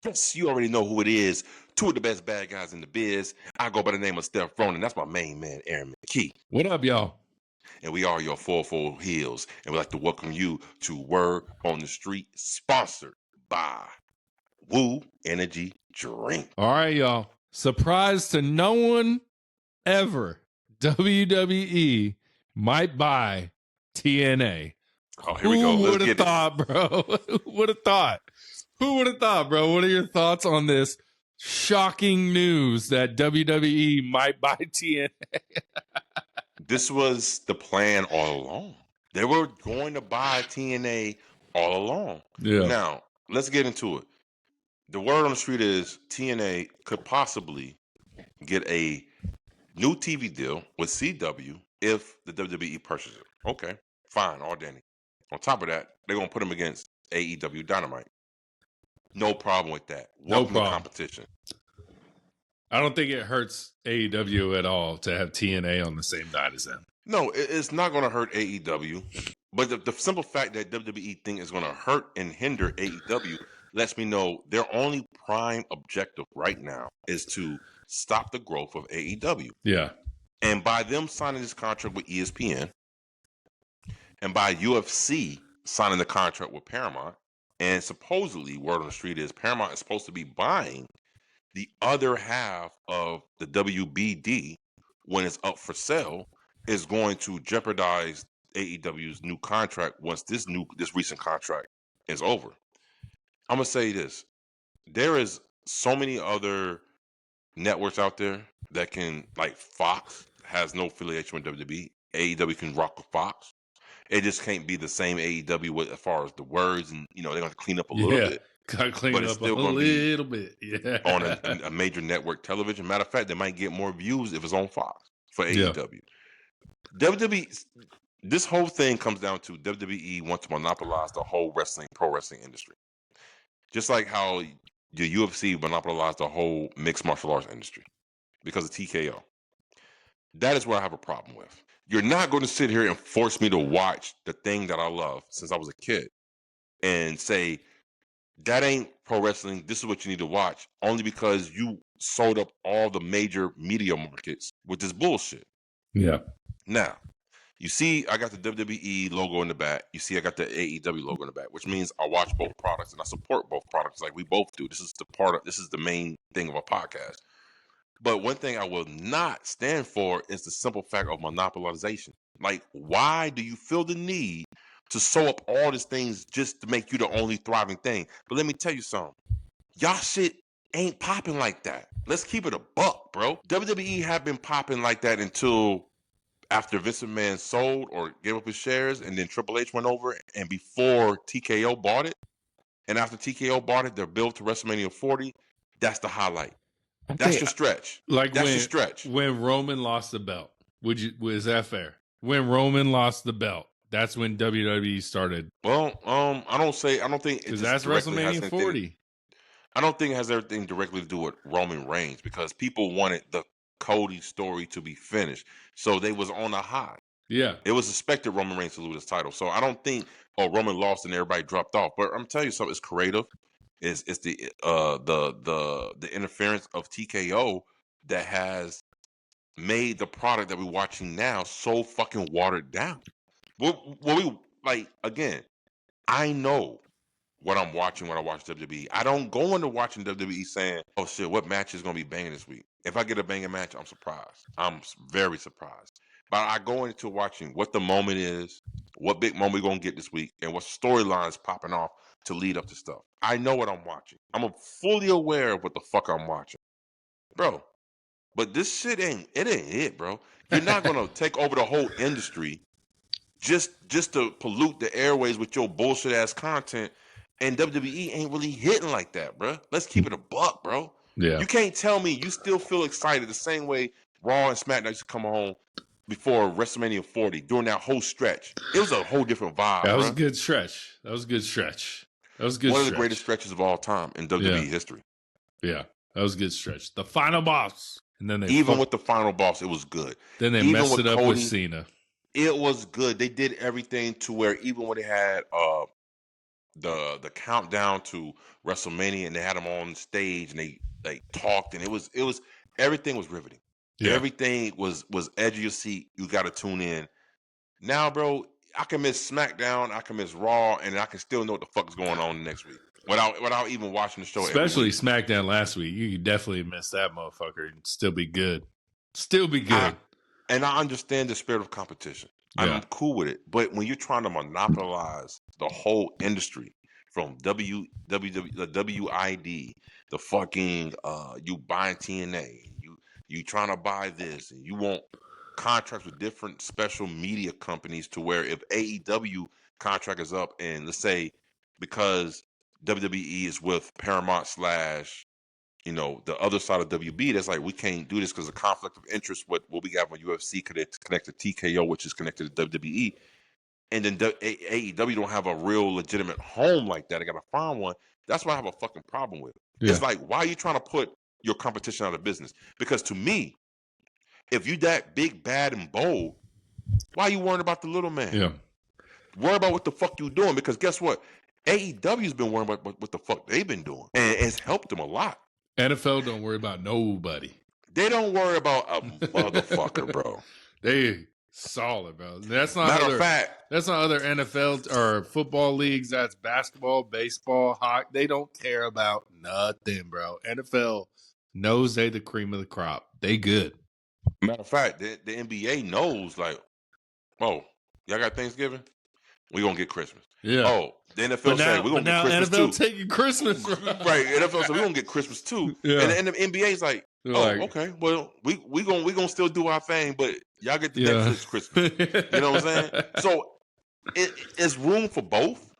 Yes, you already know who it is. Two of the best bad guys in the biz. I go by the name of Steph Ronin. That's my main man, Aaron McKee. What up, y'all? And we are your 4-4 HEELZ. And we'd like to welcome you to Word on the Street, sponsored by WOOOOO Energy Drink. All right, y'all. Surprise to no one ever. WWE might buy TNA. Oh, here we go. Who would have thought, bro? Who would have thought? Who would have thought, bro? What are your thoughts on this shocking news that WWE might buy TNA? This was the plan all along. They were going to buy TNA all along. Yeah. Now, let's get into it. The word on the street is TNA could possibly get a new TV deal with CW if the WWE purchases it. Okay, fine, all dandy. On top of that, they're going to put them against AEW Dynamite. No problem with that. Welcome to competition. I don't think it hurts AEW at all to have TNA on the same night as them. No, it's not going to hurt AEW. But the simple fact that WWE think is going to hurt and hinder AEW lets me know their only prime objective right now is to stop the growth of AEW. Yeah. And by them signing this contract with ESPN, and by UFC signing the contract with Paramount, and supposedly, word on the street is Paramount is supposed to be buying the other half of the WBD when it's up for sale, is going to jeopardize AEW's new contract once this recent contract is over. I'm gonna say this: there is so many other networks out there that can, like Fox has no affiliation with WWE. AEW can rock with Fox. It just can't be the same AEW as far as the words, and they're going to clean up a little bit. Gotta clean up a little bit. Yeah. On a major network television. Matter of fact, they might get more views if it's on Fox for AEW. WWE, this whole thing comes down to WWE wants to monopolize the whole pro wrestling industry. Just like how the UFC monopolized the whole mixed martial arts industry because of TKO. That is what I have a problem with. You're not going to sit here and force me to watch the thing that I love since I was a kid and say, that ain't pro wrestling, this is what you need to watch, only because you sold up all the major media markets with this bullshit. Yeah. Now, you see I got the WWE logo in the back. You see I got the AEW logo in the back, which means I watch both products and I support both products like we both do. This is the main thing of a podcast. But one thing I will not stand for is the simple fact of monopolization. Like, why do you feel the need to sew up all these things just to make you the only thriving thing? But let me tell you something. Y'all shit ain't popping like that. Let's keep it a buck, bro. WWE have been popping like that until after Vince McMahon sold or gave up his shares, and then Triple H went over, and before TKO bought it. And after TKO bought it, their build to WrestleMania 40, that's the highlight. That's your stretch. That's your stretch. When Roman lost the belt, was that fair? When Roman lost the belt, that's when WWE started. Well, I don't think because that's WrestleMania 40. I don't think it has everything directly to do with Roman Reigns, because people wanted the Cody story to be finished, so they was on a high. Yeah, it was expected Roman Reigns to lose his title, so I don't think Roman lost and everybody dropped off. But I'm telling you something, it's creative. It's the interference of TKO that has made the product that we're watching now so fucking watered down. Again, I know what I'm watching when I watch WWE. I don't go into watching WWE saying, oh shit, what match is going to be banging this week? If I get a banging match, I'm surprised. I'm very surprised. But I go into watching what the moment is, what big moment we're going to get this week, and what storyline is popping off to lead up to stuff. I know what I'm watching. I'm fully aware of what the fuck I'm watching. Bro, but this shit ain't it, bro. You're not going to take over the whole industry just to pollute the airways with your bullshit ass content, and WWE ain't really hitting like that, bro. Let's keep it a buck, bro. Yeah. You can't tell me you still feel excited the same way Raw and SmackDown used to come home before WrestleMania 40 during that whole stretch. It was a whole different vibe. That was a good stretch. One of the greatest stretches of all time in WWE history. Yeah, that was a good stretch. The final boss. And then with the final boss, it was good. Then they messed it up Cody, with Cena. It was good. They did everything to where even when they had the countdown to WrestleMania, and they had him on stage, and they talked, and it was everything was riveting. Yeah. Everything was edge of your seat. You got to tune in. Now, bro, I can miss SmackDown, I can miss Raw, and I can still know what the fuck is going on next week without even watching the show. Especially every week. SmackDown last week. You could definitely miss that motherfucker and still be good. Still be good. And I understand the spirit of competition. Yeah. I'm cool with it. But when you're trying to monopolize the whole industry from the WID, the fucking you buying TNA, you trying to buy this, and you want contracts with different special media companies to where if AEW contract is up, and let's say because WWE is with Paramount / the other side of WB, that's like, we can't do this because of conflict of interest. What we got on UFC connected to TKO, which is connected to WWE, and then AEW don't have a real legitimate home like that. I got to find one. That's what I have a fucking problem with. Yeah. It's like, why are you trying to put your competition out of business? Because to me, if you that big, bad, and bold, why are you worrying about the little man? Yeah. Worry about what the fuck you doing, because guess what? AEW's been worrying about what the fuck they've been doing, and it's helped them a lot. NFL don't worry about nobody. They don't worry about a motherfucker, bro. They solid, bro. That's not Matter of fact, that's not other NFL or football leagues. That's basketball, baseball, hockey. They don't care about nothing, bro. NFL knows they the cream of the crop. They good. matter of fact, the NBA knows, like, oh, y'all got Thanksgiving? We gonna get Christmas. Yeah. Oh, the NFL said we gonna get Christmas NFL too. taking Christmas, Right? NFL said we gonna get Christmas too. Yeah. And the NBA's like, okay, well, we gonna still do our thing, but y'all get the Netflix Christmas. You know what I'm saying? So it's room for both.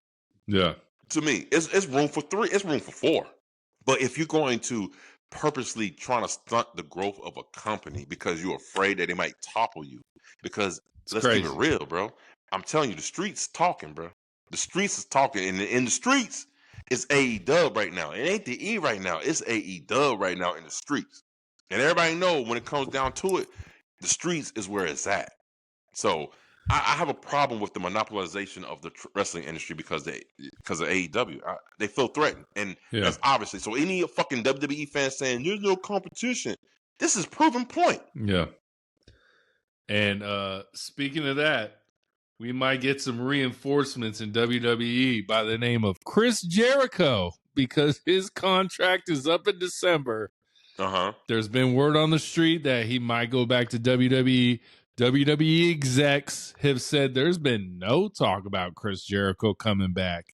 Yeah. To me, it's room for 3. It's room for 4. But if you're going to purposely trying to stunt the growth of a company because you're afraid that they might topple you, because let's keep it real, bro. I'm telling you, the streets talking, bro. The streets is talking, and in the streets, it's AEW right now. It ain't the E right now. It's AEW right now in the streets. And everybody know when it comes down to it, the streets is where it's at. So I have a problem with the monopolization of the wrestling industry because of AEW. They feel threatened, and that's obviously. So any fucking WWE fans saying there's no competition, this is proven point. Yeah. And speaking of that, we might get some reinforcements in WWE by the name of Chris Jericho, because his contract is up in December. There's been word on the street that he might go back to WWE. WWE execs have said there's been no talk about Chris Jericho coming back.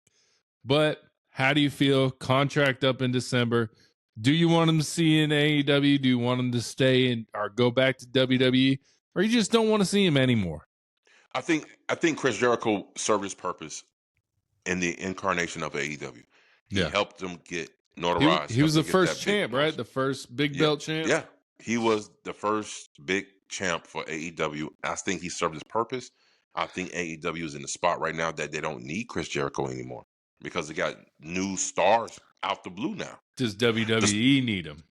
But how do you feel? Contract up in December. Do you want him to see in AEW? Do you want him to stay in or go back to WWE? Or you just don't want to see him anymore? I think Chris Jericho served his purpose in the incarnation of AEW. He helped them get notoriety. He was the first champ, right? The first big belt champ? Yeah. He was the first big champ for AEW. I think he served his purpose. I think AEW is in the spot right now that they don't need Chris Jericho anymore because they got new stars out the blue now. Does WWE need him?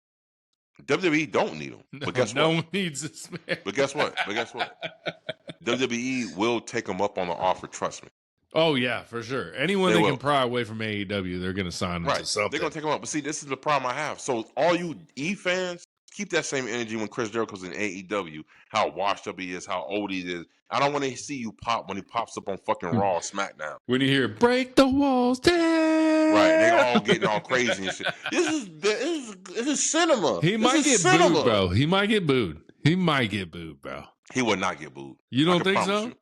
WWE don't need him. But guess what? No one needs this man. But guess what? WWE will take him up on the offer, trust me. Oh, yeah, for sure. Anyone they can pry away from AEW, they're going to sign him to something. They're going to take him up. But see, this is the problem I have. So all you E fans, keep that same energy when Chris Jericho's in AEW, how washed up he is, how old he is. I don't want to see you pop when he pops up on fucking Raw or SmackDown. When you hear, break the walls down. Right, they all getting all crazy and shit. This is cinema. He might get booed, bro. He might get booed. Bro. He would not get booed. You don't think so? You.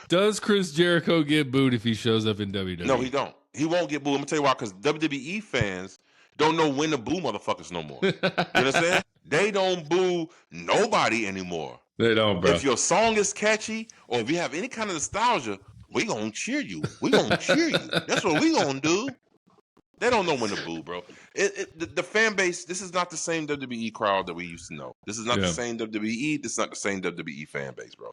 Does Chris Jericho get booed if he shows up in WWE? No, he don't. He won't get booed. I'm going to tell you why, because WWE fans don't know when to boo motherfuckers no more. You understand? They don't boo nobody anymore. They don't, bro. If your song is catchy or if you have any kind of nostalgia, we gonna cheer you. We gonna cheer you. That's what we gonna do. They don't know when to boo, bro. The fan base, this is not the same WWE crowd that we used to know. This is not the same WWE. This is not the same WWE fan base, bro.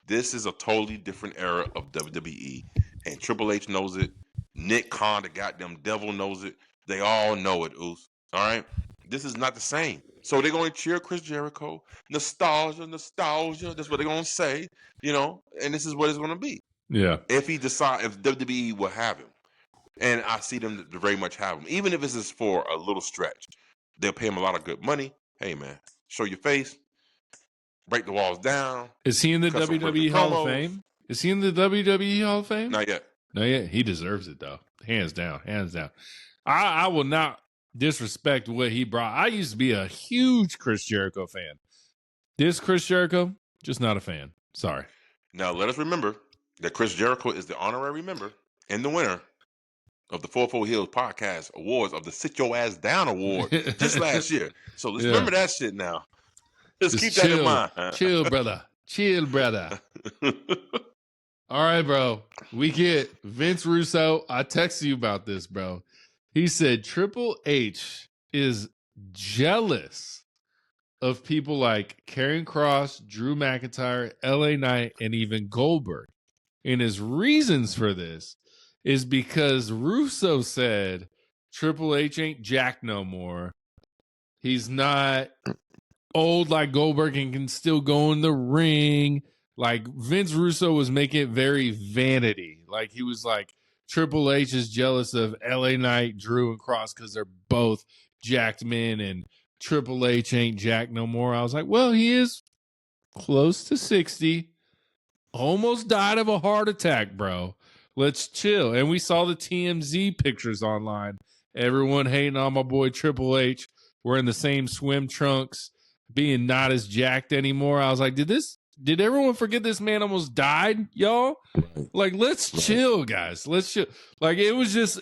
This is a totally different era of WWE. And Triple H knows it. Nick Khan, the goddamn devil, knows it. They all know it, Oos. All right? This is not the same. So they're going to cheer Chris Jericho. Nostalgia. That's what they're going to say, and this is what it's going to be. Yeah. If WWE will have him. And I see them to very much have him. Even if it's just for a little stretch, they'll pay him a lot of good money. Hey, man, show your face, break the walls down. Is he in the cut some WWE perfect Hall of promos. Fame? Is he in the WWE Hall of Fame? Not yet. No, yeah, he deserves it though. Hands down, hands down. I will not disrespect what he brought. I used to be a huge Chris Jericho fan. This Chris Jericho, just not a fan. Sorry. Now, let us remember that Chris Jericho is the honorary member and the winner of the 44 HEELZ Podcast Awards of the Sit Your Ass Down Award just last year. So let's remember that shit now. Just keep that in mind. Chill, brother. Chill, brother. All right, bro. We get Vince Russo. I texted you about this, bro. He said Triple H is jealous of people like Karrion Kross, Drew McIntyre, LA Knight, and even Goldberg. And his reasons for this is because Russo said Triple H ain't Jack no more. He's not old like Goldberg and can still go in the ring. Like Vince Russo was making it very vanity. Like he was like, Triple H is jealous of LA Knight, Drew, and Cross because they're both jacked men, and Triple H ain't Jack no more. I was like, well, he is close to 60. Almost died of a heart attack, bro. Let's chill. And we saw the TMZ pictures online. Everyone hating on my boy Triple H. We're in the same swim trunks, being not as jacked anymore. I was like, did everyone forget this man almost died, y'all? Right. Like, let's chill, guys. Let's chill. Like, it was just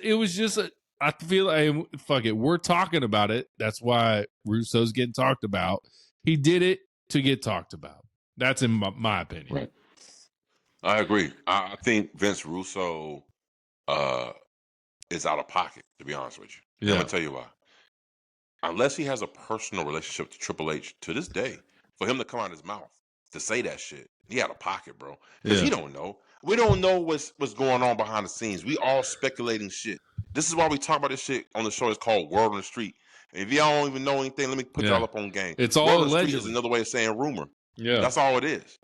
I feel like, fuck it. We're talking about it. That's why Russo's getting talked about. He did it to get talked about. That's in my opinion. Right. I agree. I think Vince Russo is out of pocket, to be honest with you. Yeah. I'm going to tell you why. Unless he has a personal relationship to Triple H to this day, for him to come out of his mouth to say that shit, he out of pocket, bro. Because he don't know. We don't know what's going on behind the scenes. We all speculating shit. This is why we talk about this shit on the show. It's called Word on the Street. And if y'all don't even know anything, let me put y'all up on game. It's all Word on the allegedly. Street is another way of saying rumor. Yeah. That's all it is.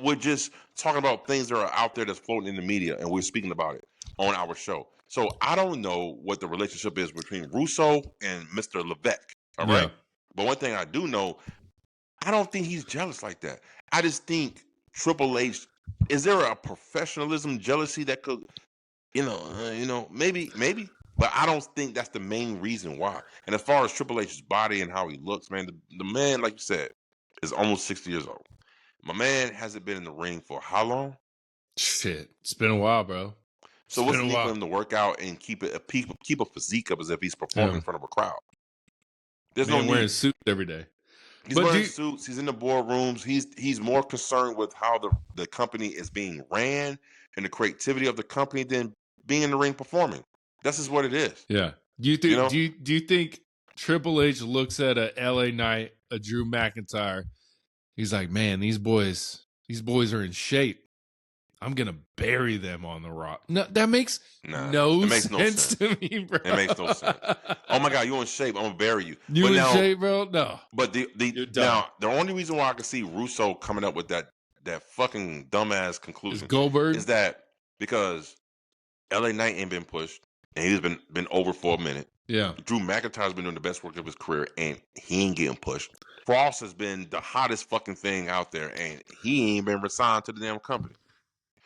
We're just talking about things that are out there that's floating in the media, and we're speaking about it on our show. So I don't know what the relationship is between Russo and Mr. Levesque. All right. But one thing I do know, I don't think he's jealous like that. I just think Triple H, is there a professionalism jealousy that could, maybe, but I don't think that's the main reason why. And as far as Triple H's body and how he looks, man, the man, like you said, is almost 60 years old. My man hasn't been in the ring for how long? Shit, it's been a while, bro. So what's the need for him to work out and keep a physique up as if he's performing in front of a crowd? There's no need. Wearing suits every day. He's wearing suits. He's in the boardrooms. He's more concerned with how the company is being ran and the creativity of the company than being in the ring performing. This is what it is. Yeah. Do you think? Do you think Triple H looks at a LA Knight, a Drew McIntyre? He's like, man, these boys are in shape. I'm gonna bury them on the Rock. No, that makes no sense to me, bro. It makes no sense. Oh my God, you in shape? I'm gonna bury you. You in shape, bro? No. But the only reason why I can see Russo coming up with that fucking dumbass conclusion is that because LA Knight ain't been pushed and he's been over for a minute. Yeah. Drew McIntyre's been doing the best work of his career and he ain't getting pushed. Frost has been the hottest fucking thing out there and he ain't been resigned to the damn company.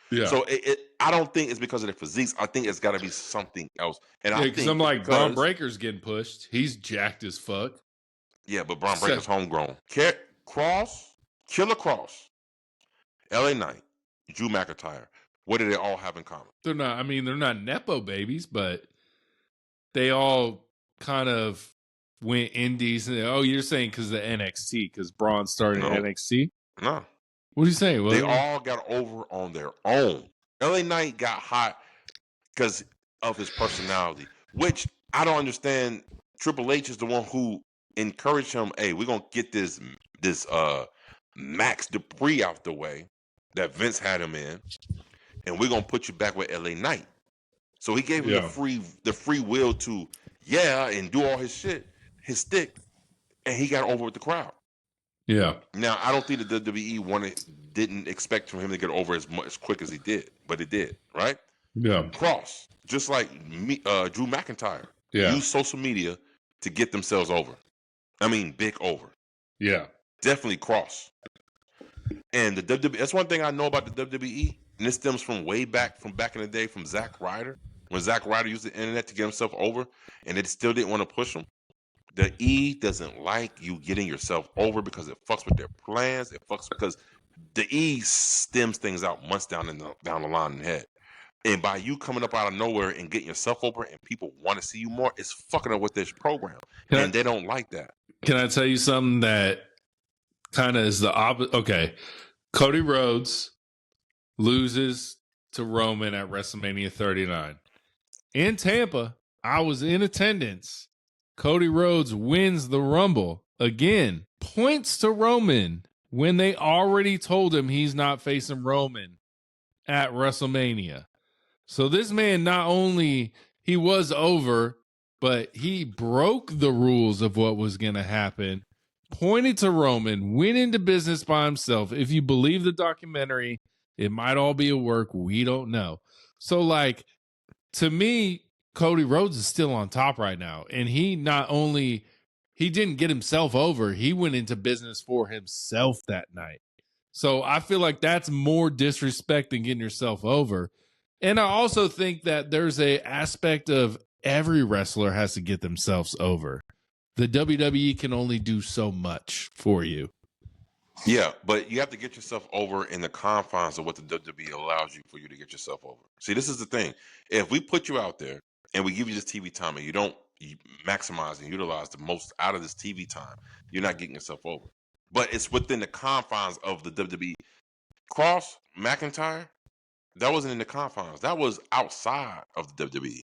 Yeah. So I don't think it's because of the physiques. I think it's got to be something else. And I think I'm like Braun Breaker's getting pushed. He's jacked as fuck. Yeah, but Braun Breaker's homegrown. Killer Cross, LA Knight, Drew McIntyre. What do they all have in common? They're not Nepo babies, but they all kind of went indies. And, you're saying because of the NXT, because Braun started at NXT? No. What are you saying? They all got over on their own. LA Knight got hot because of his personality, which I don't understand. Triple H is the one who encouraged him, hey, we're going to get this Max Dupree out the way that Vince had him in, and we're going to put you back with LA Knight. So he gave him the free will to, and do all his shit, his stick, and he got over with the crowd. Yeah. Now, I don't think the WWE didn't expect from him to get over as quick as he did, but it did, right? Yeah. Cross, just like Drew McIntyre, Yeah. use social media to get themselves over. I mean, big over. Yeah. Definitely Cross. And the WWE, that's one thing I know about the WWE, and this stems from way back in the day from Zack Ryder. When Zack Ryder used the internet to get himself over, and they still didn't want to push him. The E doesn't like you getting yourself over because it fucks with their plans. It fucks because the E stems things out months down the line in the head. And by you coming up out of nowhere and getting yourself over and people want to see you more, it's fucking up with this program. And they don't like that. Can I tell you something that kind of is the opposite? Okay. Cody Rhodes loses to Roman at WrestleMania 39. In Tampa, I was in attendance. Cody Rhodes wins the Rumble. Again, points to Roman when they already told him he's not facing Roman at WrestleMania. So this man, not only he was over, but he broke the rules of what was going to happen, pointed to Roman, went into business by himself. If you believe the documentary, it might all be a work. We don't know. So, like, to me, Cody Rhodes is still on top right now. And he not only, he didn't get himself over, he went into business for himself that night. So I feel like that's more disrespect than getting yourself over. And I also think that there's a aspect of every wrestler has to get themselves over. The WWE can only do so much for you. Yeah, but you have to get yourself over in the confines of what the WWE allows you for you to get yourself over. See, this is the thing. If we put you out there and we give you this TV time and you don't maximize and utilize the most out of this TV time, you're not getting yourself over. But it's within the confines of the WWE. Cross, McIntyre, that wasn't in the confines. That was outside of the WWE.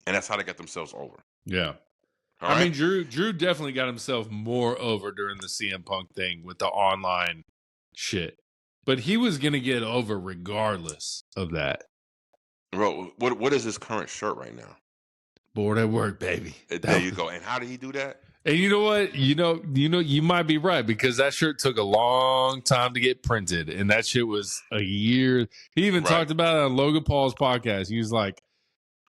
And that's how they got themselves over. Yeah. All I right? mean, Drew definitely got himself more over during the CM Punk thing with the online shit. But he was going to get over regardless of that. Bro, what is his current shirt right now? Bored at work, baby. There you go. And how did he do that? And you know what? You might be right because that shirt took a long time to get printed. And that shit was a year. He even talked about it on Logan Paul's podcast. He was like,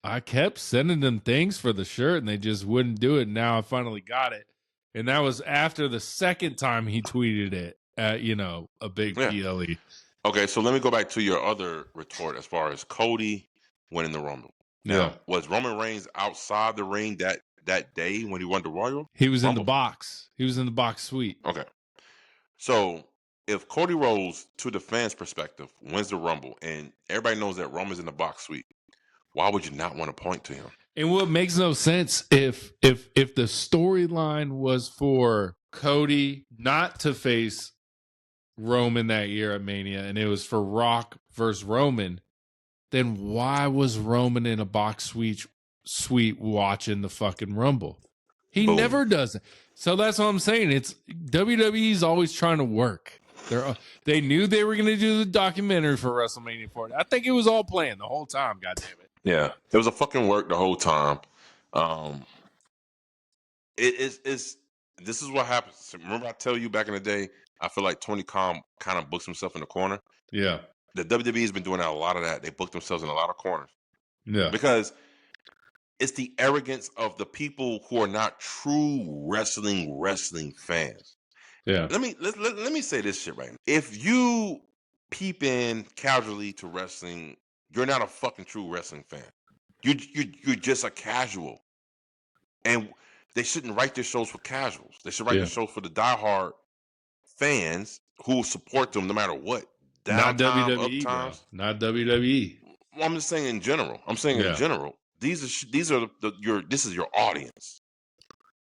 I kept sending them things for the shirt and they just wouldn't do it. Now I finally got it. And that was after the second time he tweeted it at, a big PLE. Okay, so let me go back to your other retort as far as Cody winning the Rumble. Now, was Roman Reigns outside the ring that day when he won the Royal? He was in the box. He was in the box suite. Okay. So if Cody Rhodes, to the fans' perspective, wins the Rumble and everybody knows that Roman's in the box suite, why would you not want to point to him? And what makes no sense if the storyline was for Cody not to face Roman that year at Mania and it was for Rock versus Roman, then why was Roman in a box suite watching the fucking Rumble? He never does it. So that's what I'm saying. It's WWE's always trying to work. They knew they were going to do the documentary for WrestleMania 40. I think it was all planned the whole time. God damn it. Yeah, it was a fucking work the whole time. This is what happens. Remember I tell you back in the day, I feel like Tony Khan kind of books himself in the corner. Yeah. The WWE has been doing a lot of that. They booked themselves in a lot of corners. Yeah. Because it's the arrogance of the people who are not true wrestling fans. Yeah. Let me say this shit right now. If you peep in casually to wrestling, you're not a fucking true wrestling fan. You're just a casual. And they shouldn't write their shows for casuals. They should write their shows for the diehard fans who support them no matter what. Not WWE, bro. Not WWE. Well, I'm just saying in general. In general. This is your audience.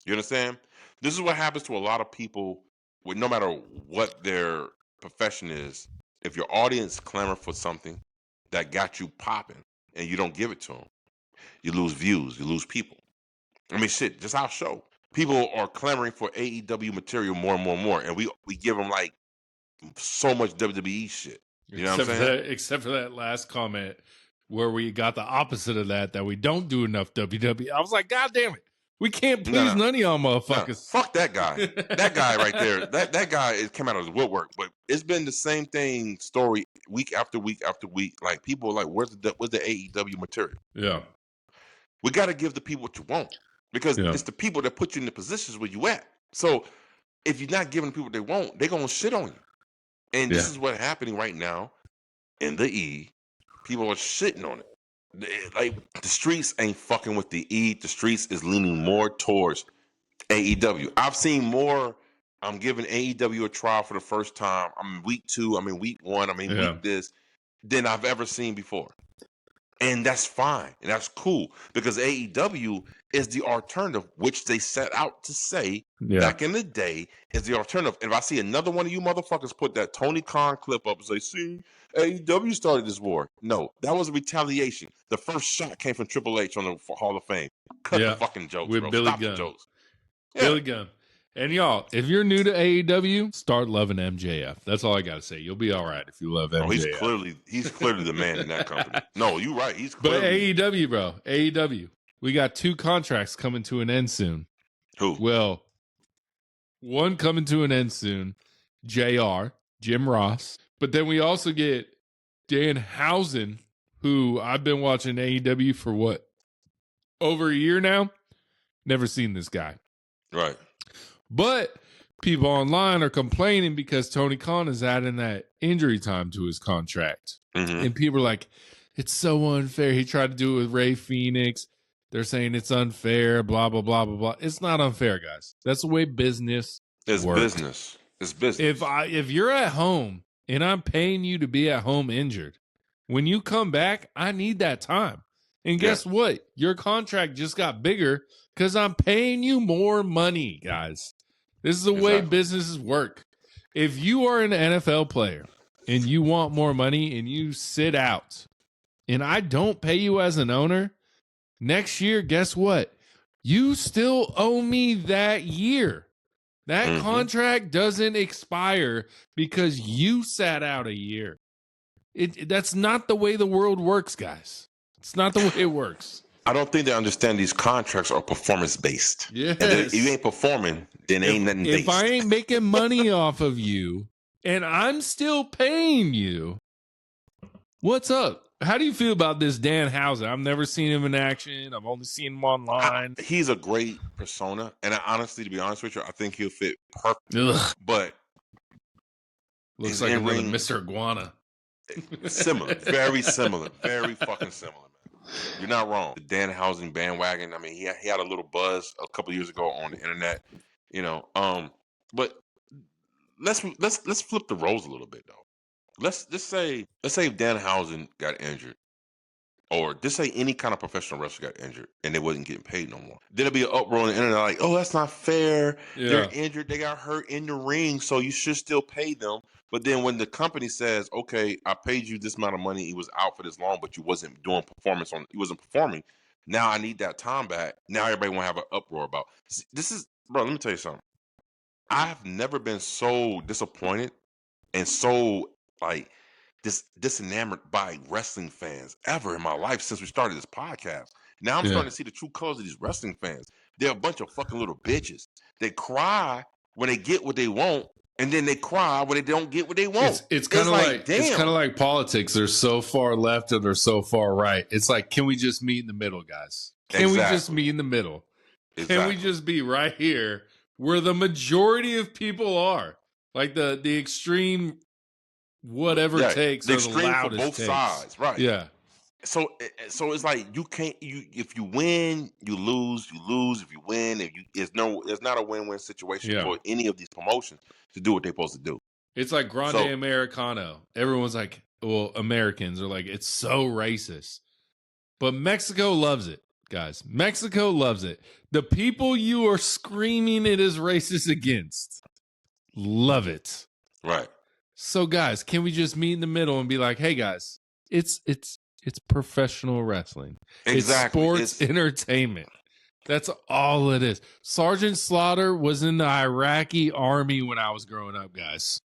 You understand? This is what happens to a lot of people with no matter what their profession is. If your audience clamor for something that got you popping and you don't give it to them, you lose views, you lose people. I mean, shit, just our show. People are clamoring for AEW material more and more and more, and we give them like so much WWE shit. You know what I'm saying? Except for that last comment where we got the opposite of that we don't do enough WWE. I was like, God damn it. We can't please none of y'all motherfuckers. Fuck that guy. That guy right there. That guy came out of the woodwork. But it's been the same thing story week after week after week. Like people are like, where's the AEW material? Yeah. We got to give the people what you want because it's the people that put you in the positions where you at. So if you're not giving people what they want, they're gonna shit on you. And this is what's happening right now in the E. People are shitting on it. Like the streets ain't fucking with the E. The streets is leaning more towards AEW. I've seen more. I'm giving AEW a trial for the first time. I'm in week 2. I'm in week 1. I'm in week this than I've ever seen before. And that's fine. And that's cool because AEW is the alternative, which they set out to say back in the day is the alternative. And if I see another one of you motherfuckers put that Tony Khan clip up and say, see, AEW started this war. No, that was a retaliation. The first shot came from Triple H on the Hall of Fame. Cut the fucking jokes, with bro. Billy Stop Gunn. the jokes. Billy Gunn. And y'all, if you're new to AEW, start loving MJF. That's all I got to say. You'll be all right if you love MJF. Oh, he's clearly the man in that company. No, you're right. He's clearly. But AEW, bro. AEW. We got 2 contracts coming to an end soon. Who? Well, one coming to an end soon. JR, Jim Ross. But then we also get Danhausen, who I've been watching AEW for what? Over a year now? Never seen this guy. Right. But people online are complaining because Tony Khan is adding that injury time to his contract. Mm-hmm. And people are like, it's so unfair. He tried to do it with Ray Phoenix. They're saying it's unfair, blah, blah, blah, blah, blah. It's not unfair, guys. That's the way business works. Business. It's business. If you're at home and I'm paying you to be at home injured, when you come back, I need that time. And guess what? Your contract just got bigger because I'm paying you more money, guys. This is the way businesses work. If you are an NFL player and you want more money and you sit out and I don't pay you as an owner, next year, guess what? You still owe me that year. That contract doesn't expire because you sat out a year. That's not the way the world works, guys. It's not the way it works. I don't think they understand these contracts are performance based. Yes. And if you ain't performing, then ain't nothing based. If I ain't making money off of you and I'm still paying you, what's up? How do you feel about this Danhausen? I've never seen him in action. I've only seen him online. He's a great persona. And I honestly, to be honest with you, I think he'll fit perfectly. Ugh. But looks like another Mr. Iguana. Similar. Very similar. Very fucking similar. You're not wrong. The Danhausen bandwagon. I mean, he had a little buzz a couple years ago on the internet, you know. But let's flip the roles a little bit though. Let's say if Danhausen got injured, or just say any kind of professional wrestler got injured and they wasn't getting paid no more. Then it'll be an uproar on the internet like, oh, that's not fair. Yeah. They're injured. They got hurt in the ring, so you should still pay them. But then when the company says, okay, I paid you this amount of money, he was out for this long, but you wasn't doing performance he wasn't performing. Now I need that time back. Now everybody want to have an uproar about this. Is, bro, let me tell you something. I've never been so disappointed and so like disenamored by wrestling fans ever in my life since we started this podcast. Now I'm starting to see the true colors of these wrestling fans. They're a bunch of fucking little bitches. They cry when they get what they want, and then they cry when they don't get what they want. It's kind of like it's kind of like politics. They're so far left and they're so far right. It's like, can we just meet in the middle, guys? Can we just meet in the middle? Can we just be right here where the majority of people are? Like the extreme whatever takes the are extreme the loudest for both takes. Sides, right? Yeah. So it's like if you win, you lose. You lose if you win. It's not a win-win situation for any of these promotions to do what they're supposed to do. It's like Grande Americano. Everyone's like, well, Americans are like, it's so racist. But Mexico loves it, guys. Mexico loves it. The people you are screaming it is racist against love it. Right. So, guys, can we just meet in the middle and be like, hey, guys, it's professional wrestling. Exactly. It's sports entertainment. That's all it is. Sergeant Slaughter was in the Iraqi army when I was growing up, guys.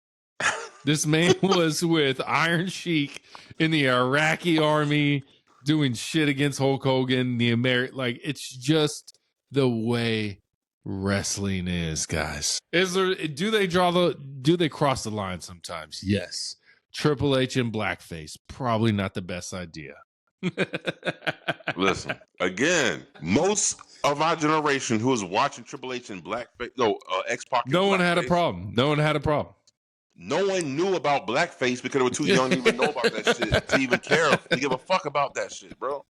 This man was with Iron Sheik in the Iraqi army doing shit against Hulk Hogan. It's just the way wrestling is, guys. Do they cross the line sometimes? Yes. Triple H in blackface, probably not the best idea. Listen, again, most of our generation who was watching Triple H in blackface, X-Pac in No one had a blackface, problem. No one had a problem. no one knew about blackface because they were too young to even know about that shit, to even care, to give a fuck about that shit, bro.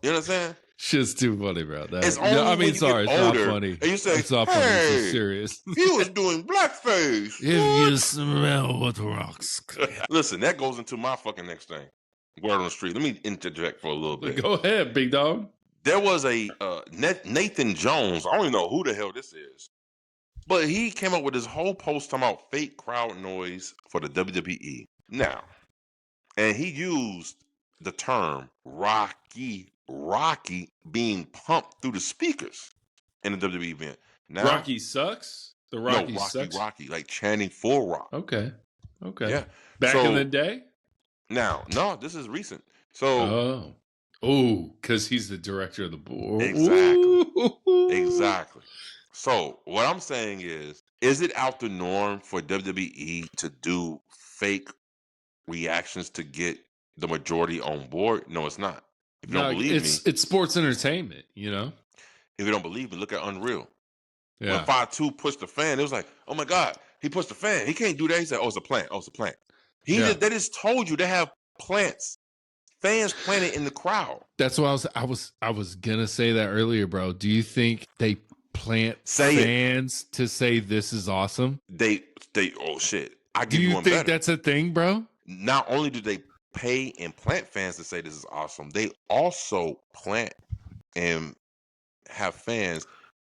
You know what I'm saying? Shit's too funny, bro. It's only when you sorry, get it's older, not funny. and you say, it's not funny. It's serious. he was doing blackface. If you smell what rocks. Listen, that goes into my fucking next thing. Word on the street. Let me interject for a little bit. Go ahead, big dog. There was a Nathan Jones. I don't even know who the hell this is. But he came up with this whole post talking about fake crowd noise for the WWE. Now, and he used the term Rocky being pumped through the speakers in the WWE event. Now, Rocky sucks? The Rocky sucks? Rocky, like chanting for Rock. Okay. Yeah. Back in the day? Now, no, this is recent. So, because he's the director of the board. Exactly. So, what I'm saying is it out the norm for WWE to do fake reactions to get the majority on board? No, it's not. If you don't believe me, it's sports entertainment, you know? If you don't believe me, look at Unreal. Yeah. When 5-2 pushed the fan, it was like, oh my God, he pushed the fan. He can't do that. He said, oh, it's a plant. They just told you they have plants, fans planted in the crowd. That's what I was gonna say that earlier, bro. Do you think they plant fans to say this is awesome? They oh shit. Do you think that's a thing, bro? Not only do they pay and plant fans to say this is awesome, they also plant and have fans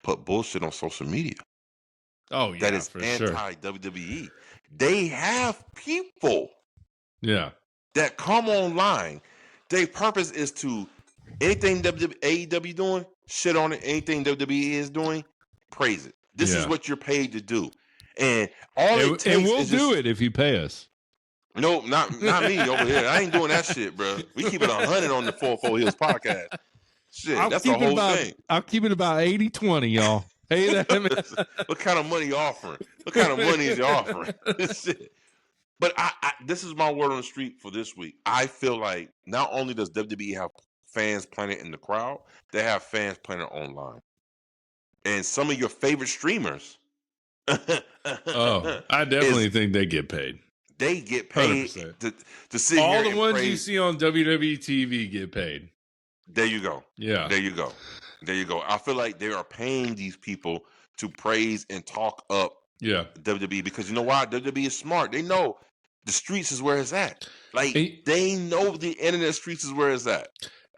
put bullshit on social media. Oh, yeah, that is for anti-WWE. They have people that come online. Their purpose is to anything AEW doing, shit on it. Anything WWE is doing, praise it. This is what you're paid to do. And we'll do it if you pay us. No, not me over here. I ain't doing that shit, bro. We keep it 100 on the 44 HEELZ podcast. Shit, that's the whole thing. I'll keep it about 80-20, y'all. Hey, what kind of money you offering? What kind of money is you offering? Shit. But this is my word on the street for this week. I feel like not only does WWE have fans planted in the crowd, they have fans planted online. And some of your favorite streamers. I definitely think they get paid. They get paid to sit all here the and ones praise. You see on WWE TV get paid. There you go. Yeah. There you go. I feel like they are paying these people to praise and talk up WWE because you know why? WWE is smart. They know the streets is where it's at. Like they know the internet streets is where it's at.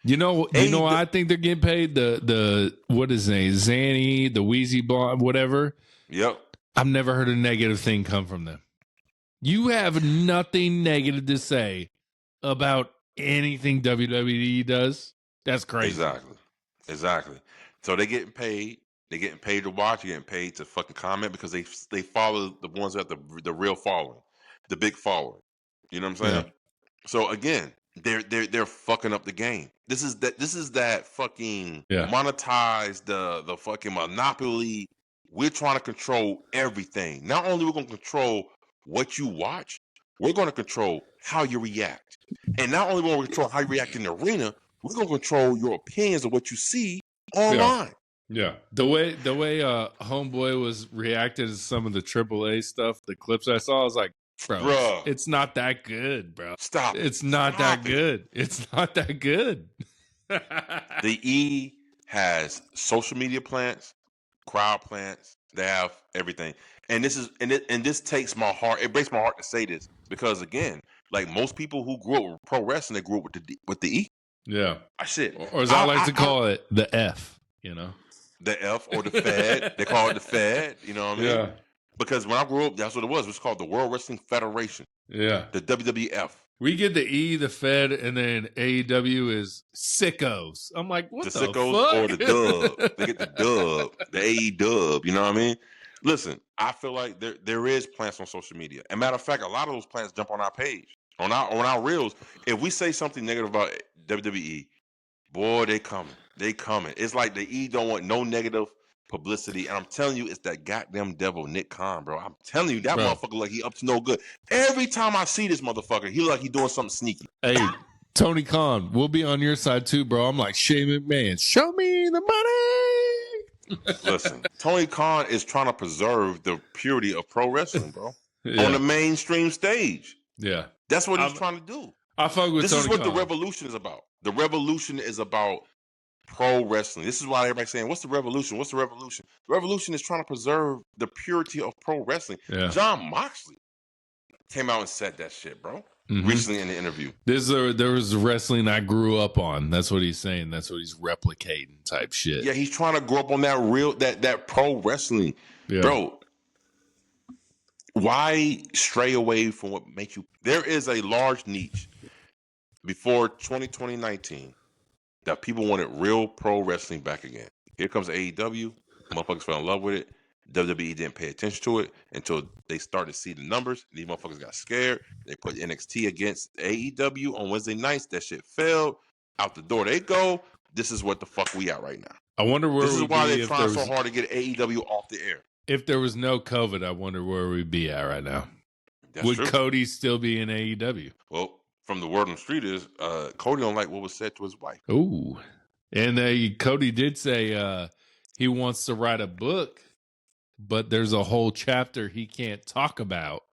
You know I think they're getting paid? The what is his name? Zanny, the Wheezy Blonde, whatever. Yep. I've never heard a negative thing come from them. You have nothing negative to say about anything WWE does. That's crazy. Exactly. So they're getting paid. They're getting paid to watch. They're getting paid to fucking comment because they follow the ones that have the real following, the big following. You know what I'm saying? Yeah. So again, they're fucking up the game. This is that fucking monetize the fucking monopoly. We're trying to control everything. Not only we're going to control what you watch, we're going to control how you react. And not only will we control how you react in the arena, we're going to control your opinions of what you see online. Yeah. The way Homeboy was reacting to some of the AAA stuff, the clips I saw, I was like, bro, it's not that good, bro. Stop. It's not that good. It's not that good. The E has social media plants, crowd plants. They have everything. And this takes my heart. It breaks my heart to say this because again, like most people who grew up with pro wrestling, they grew up with the E. Yeah. Shit. Or as I like to call it, the F, you know? The F or the Fed. They call it the Fed. You know what I mean? Yeah. Because when I grew up, that's what it was. It was called the World Wrestling Federation. Yeah. The WWF. We get the E, the Fed, and then AEW is sickos. I'm like, what the sickos fuck? Or the dub. They get the dub, the AE dub. You know what I mean? Listen, I feel like there is plants on social media. As a matter of fact, a lot of those plants jump on our page, on our reels. If we say something negative about WWE, boy, they coming. It's like the E don't want no negative publicity. And I'm telling you, it's that goddamn devil, Nick Khan, bro. I'm telling you, that Bro. motherfucker like he up to no good. Every time I see this motherfucker, he like he doing something sneaky. Hey, Tony Khan, we'll be on your side too, bro. I'm like, Shane McMahon, show me the money. Listen, Tony Khan is trying to preserve the purity of pro wrestling, bro. Yeah. On the mainstream stage. Yeah. That's what he's trying to do. I fuck with This Tony is what Khan. the revolution is about. The revolution is about pro wrestling. This is why everybody's saying, what's the revolution? What's the revolution? The revolution is trying to preserve the purity of pro wrestling. Yeah. John Moxley came out and said that shit, bro. Recently in the interview. There was wrestling I grew up on. That's what he's saying. That's what he's replicating type shit. Yeah, he's trying to grow up on that pro wrestling. Yeah. Bro, why stray away from what makes you... There is a large niche before 2019 that people wanted real pro wrestling back again. Here comes AEW. Motherfuckers fell in love with it. WWE didn't pay attention to it until they started to see the numbers. These motherfuckers got scared. They put NXT against AEW on Wednesday nights. That shit failed. Out the door they go. This is what the fuck we at right now. I wonder where this is why they're trying so hard to get AEW off the air. If there was no COVID, I wonder where we'd be at right now. That's Would true. Cody still be in AEW? Well, from the word on the street is Cody don't like what was said to his wife. Ooh. And Cody did say he wants to write a book, but there's a whole chapter he can't talk about.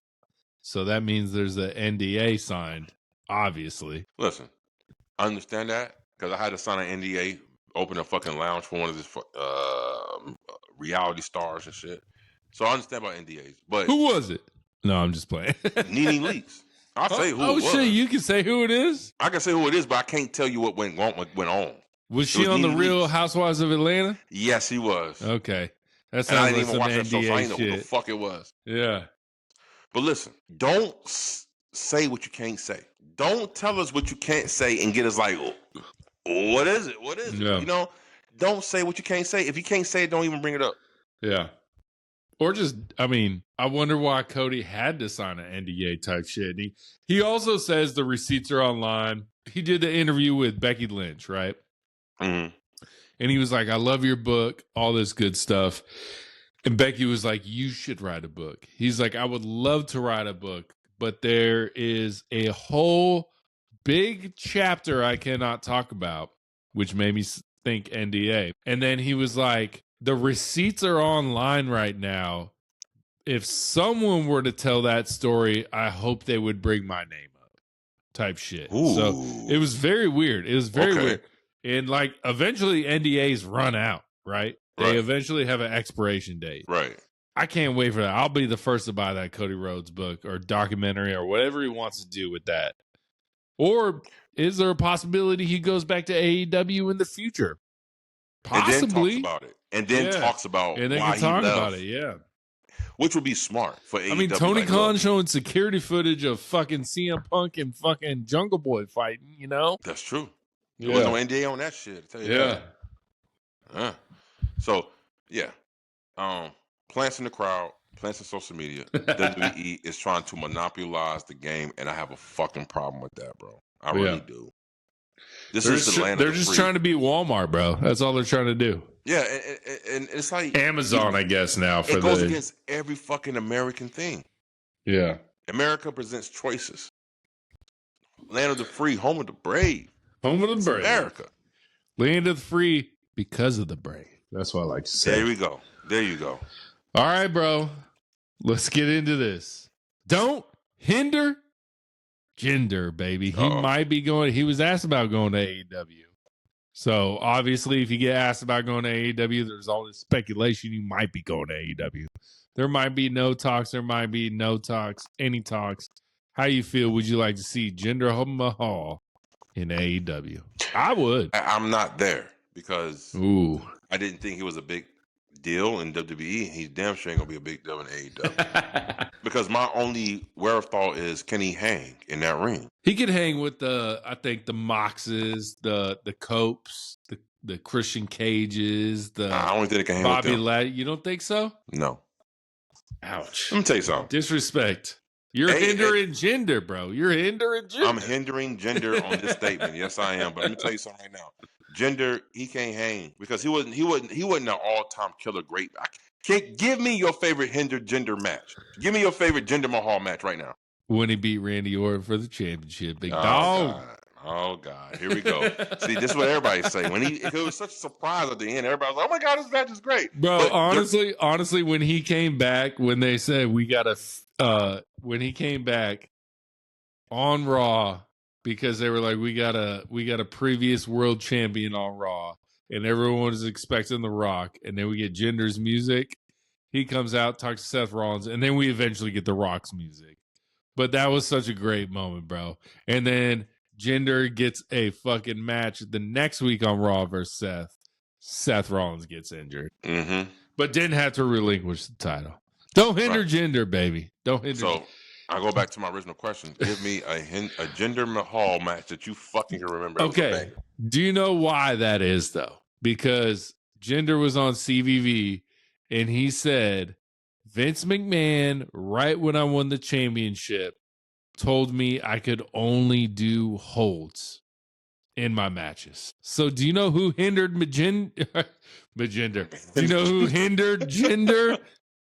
So that means there's an NDA signed, obviously. Listen, I understand that because I had to sign an NDA, open a fucking lounge for one of these reality stars and shit. So I understand about NDAs. But who was it? No, I'm just playing. Nene Leakes. I'll say who it was. Oh, shit, you can say who it is? I can say who it is, but I can't tell you what went on. Was she on the Real Housewives of Atlanta? Yes, he was. Okay. That And I sounds didn't like even some watch that show, so I NDA didn't know who the shit. fuck it was. Yeah. But listen, don't say what you can't say. Don't tell us what you can't say and get us like, what is it? What is it? Yeah. You know, don't say what you can't say. If you can't say it, don't even bring it up. Yeah. Or just, I mean, I wonder why Cody had to sign an NDA type shit. He also says the receipts are online. He did the interview with Becky Lynch, right? Mm-hmm. And he was like, I love your book, all this good stuff. And Becky was like, you should write a book. He's like, I would love to write a book, but there is a whole big chapter I cannot talk about, which made me think NDA. And then he was like, the receipts are online right now. If someone were to tell that story, I hope they would bring my name up type shit. Ooh. So it was very weird. It was very Okay. weird. And like eventually NDAs run out, right? They eventually have an expiration date. Right. I can't wait for that. I'll be the first to buy that Cody Rhodes book or documentary or whatever he wants to do with that. Or is there a possibility he goes back to AEW in the future? Possibly. And then talks about it. And then talks about and they why can talk he left. about it, yeah. Which would be smart for AEW. I mean, Tony like, Khan look, showing security footage of fucking CM Punk and fucking Jungle Boy fighting, you know? That's true. Yeah. There was no NDA on that shit. I'll tell you that. So, yeah. Plants in the crowd, plants in social media. WWE is trying to monopolize the game, and I have a fucking problem with that, bro. I really do. This is the land of the They're just free. trying to beat Walmart, bro. That's all they're trying to do. Yeah, and it's like Amazon, I guess, now. It goes against every fucking American thing. Yeah. America presents choices. Land of the free, home of the brave. Home of the It's brave. America. Land of the free because of the brave. That's what I like to say. There we go. There you go. All right, bro. Let's get into this. Don't hinder gender, baby. He might be going. He was asked about going to AEW. So obviously, if you get asked about going to AEW, there's all this speculation you might be going to AEW. There might be no talks. There might be no talks. Any talks. How you feel? Would you like to see Jinder Mahal in AEW? I would. I'm not there because Ooh. I didn't think he was a big deal in WWE. He's damn sure ain't gonna be a big deal in AEW. Because my only wherewithal is, can he hang in that ring? He could hang with I think the Moxes, the Copes, the Christian Cages, I don't think they can hang Bobby with them. Ladd. You don't think so? No. Ouch. Let me tell you something. Disrespect. You're hindering gender, bro. You're hindering gender. I'm hindering gender on this statement. Yes, I am. But let me tell you something right now. Jinder, he can't hang because he wasn't an all-time killer great. Can't give me your favorite Jinder match. Give me your favorite Jinder Mahal match right now. When he beat Randy Orton for the championship, big Oh dog. Oh God, here we go. See, this is what everybody say. It was such a surprise at the end. Everybody was like, "Oh my God, this match is great." Bro, but honestly, when he came back, when they said when he came back on Raw, because they were like, we got a previous world champion on Raw, and everyone was expecting The Rock, and then we get Jinder's music. He comes out, talks to Seth Rollins, and then we eventually get The Rock's music. But that was such a great moment, bro. And then Jinder gets a fucking match the next week on Raw versus Seth. Seth Rollins gets injured, but didn't have to relinquish the title. Don't hinder Jinder, baby. Don't hinder. So I go back to my original question. Give me a Jinder Mahal match that you fucking can remember. Okay. Do you know why that is, though? Because Jinder was on CVV, and he said, Vince McMahon, right when I won the championship, told me I could only do holds in my matches. So do you know who hindered Maginder? Do you know who hindered Jinder?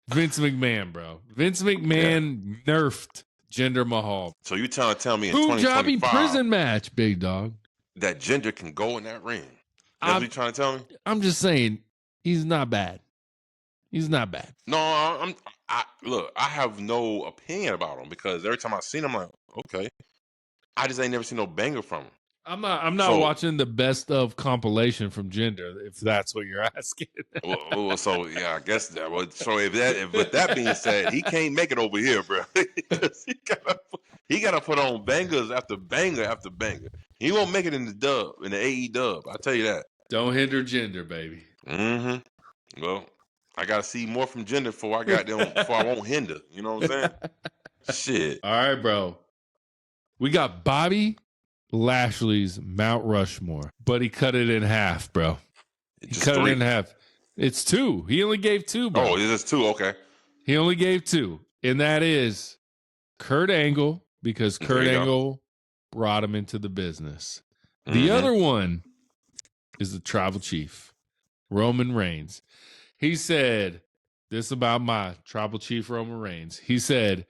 Vince McMahon, bro. Vince McMahon nerfed Jinder Mahal. So you tell me in Punjabi prison match, big dog, that Jinder can go in that ring. That's what you trying to tell me? I'm just saying he's not bad. He's not bad. No, look, I have no opinion about him because every time I seen him, I'm like, okay. I just ain't never seen no banger from him. I'm not watching the best of compilation from Jinder, if that's what you're asking. So yeah, I guess that. So with that being said, he can't make it over here, bro. he gotta put on bangers after banger after banger. He won't make it in the AE dub. I'll tell you that. Don't hinder Jinder, baby. Well, I gotta see more from Jinder before I won't hinder. You know what I'm saying? Shit. All right, bro. We got Bobby Lashley's Mount Rushmore, but he cut it in half, bro. He cut it in half. It's 2. He only gave 2, bro. Oh, it is 2. Okay. He only gave 2, and that is Kurt Angle, because Kurt Angle brought him into the business. The other one is the Tribal Chief, Roman Reigns. He said this about my Tribal Chief, Roman Reigns. He said,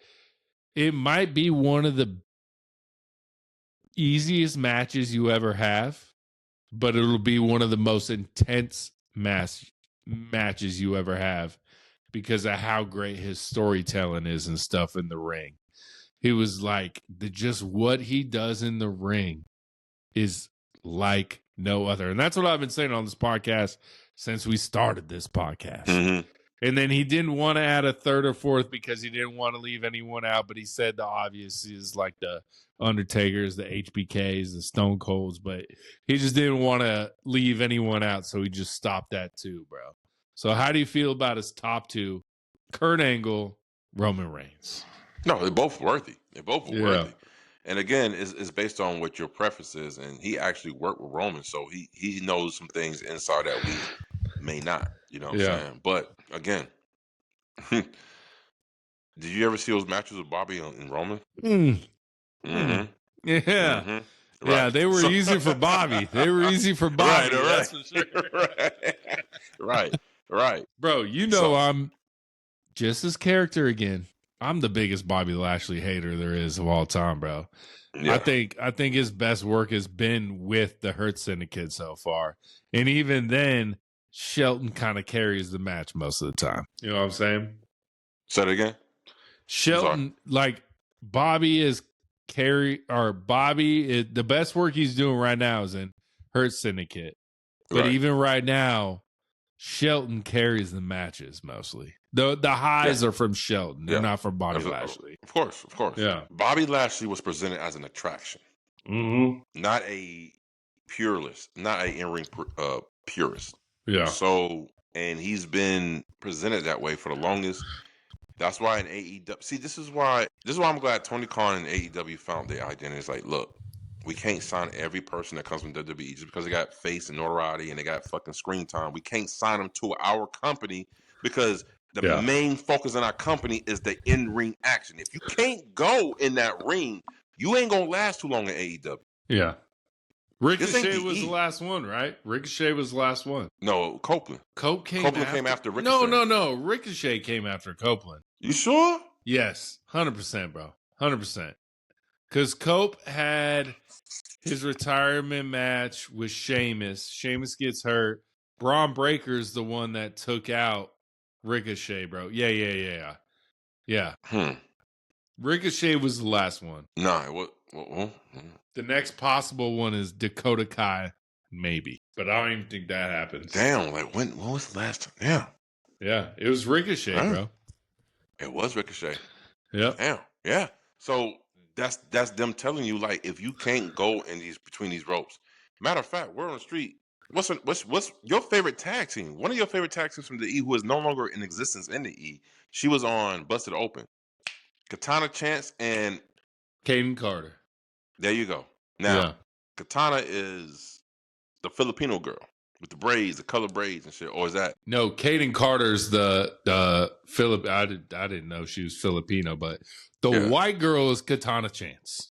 it might be one of the easiest matches you ever have, but it'll be one of the most intense matches you ever have because of how great his storytelling is and stuff in the ring. He was like, just what he does in the ring is like no other. And that's what I've been saying on this podcast since we started this podcast. And then he didn't want to add a third or fourth because he didn't want to leave anyone out. But he said the obvious is like the Undertakers, the HBKs, the Stone Colds. But he just didn't want to leave anyone out. So he just stopped that too, bro. So how do you feel about his top 2? Kurt Angle, Roman Reigns. No, they're both worthy. They're both worthy. And again, it's based on what your preference is. And he actually worked with Roman. So he knows some things inside that we may not. You know what I'm saying? But again, did you ever see those matches with Bobby and Roman? Yeah. Yeah, they were easy for Bobby. They were easy for Bobby. That's for sure. Right. Bro, I'm just his character again. I'm the biggest Bobby Lashley hater there is of all time, bro. Yeah. I think his best work has been with the Hurt Syndicate so far. And even then, Shelton kind of carries the match most of the time. You know what I'm saying? Say it again. Shelton, like Bobby the best work he's doing right now is in Hurt Syndicate. But even right now, Shelton carries the matches mostly. The highs are from Shelton. They're not from Bobby Lashley. Of course. Yeah. Bobby Lashley was presented as an attraction. Not a purist, not a in-ring purist. Yeah. So, and he's been presented that way for the longest. That's why in AEW, see, this is why I'm glad Tony Khan and AEW found their identity. It's like, look, we can't sign every person that comes from WWE just because they got face and notoriety and they got fucking screen time. We can't sign them to our company because the main focus in our company is the in-ring action. If you can't go in that ring, you ain't gonna last too long in AEW. Yeah. Ricochet was the last one, right? Ricochet was the last one. No, Copeland. Copeland came after Ricochet. No. Ricochet came after Copeland. You sure? Yes, 100%, bro. 100%. Because Cope had his retirement match with Sheamus. Sheamus gets hurt. Braun Breaker's the one that took out Ricochet, bro. Yeah. Ricochet was the last one. Nah, the next possible one is Dakota Kai, maybe. But I don't even think that happens. Damn, like when was the last time? Yeah, it was Ricochet, bro. It was Ricochet. Yep. Damn. Yeah. So that's them telling you, like, if you can't go in between these ropes. Matter of fact, we're on the street. What's your favorite tag team? One of your favorite tag teams from the E, who is no longer in existence in the E. She was on Busted Open. Katana Chance and Caden Carter. There you go. Now, Katana is the Filipino girl with the braids, the color braids and shit. Or is that? No, Caden Carter's the Philip. I didn't know she was Filipino, but the white girl is Katana Chance.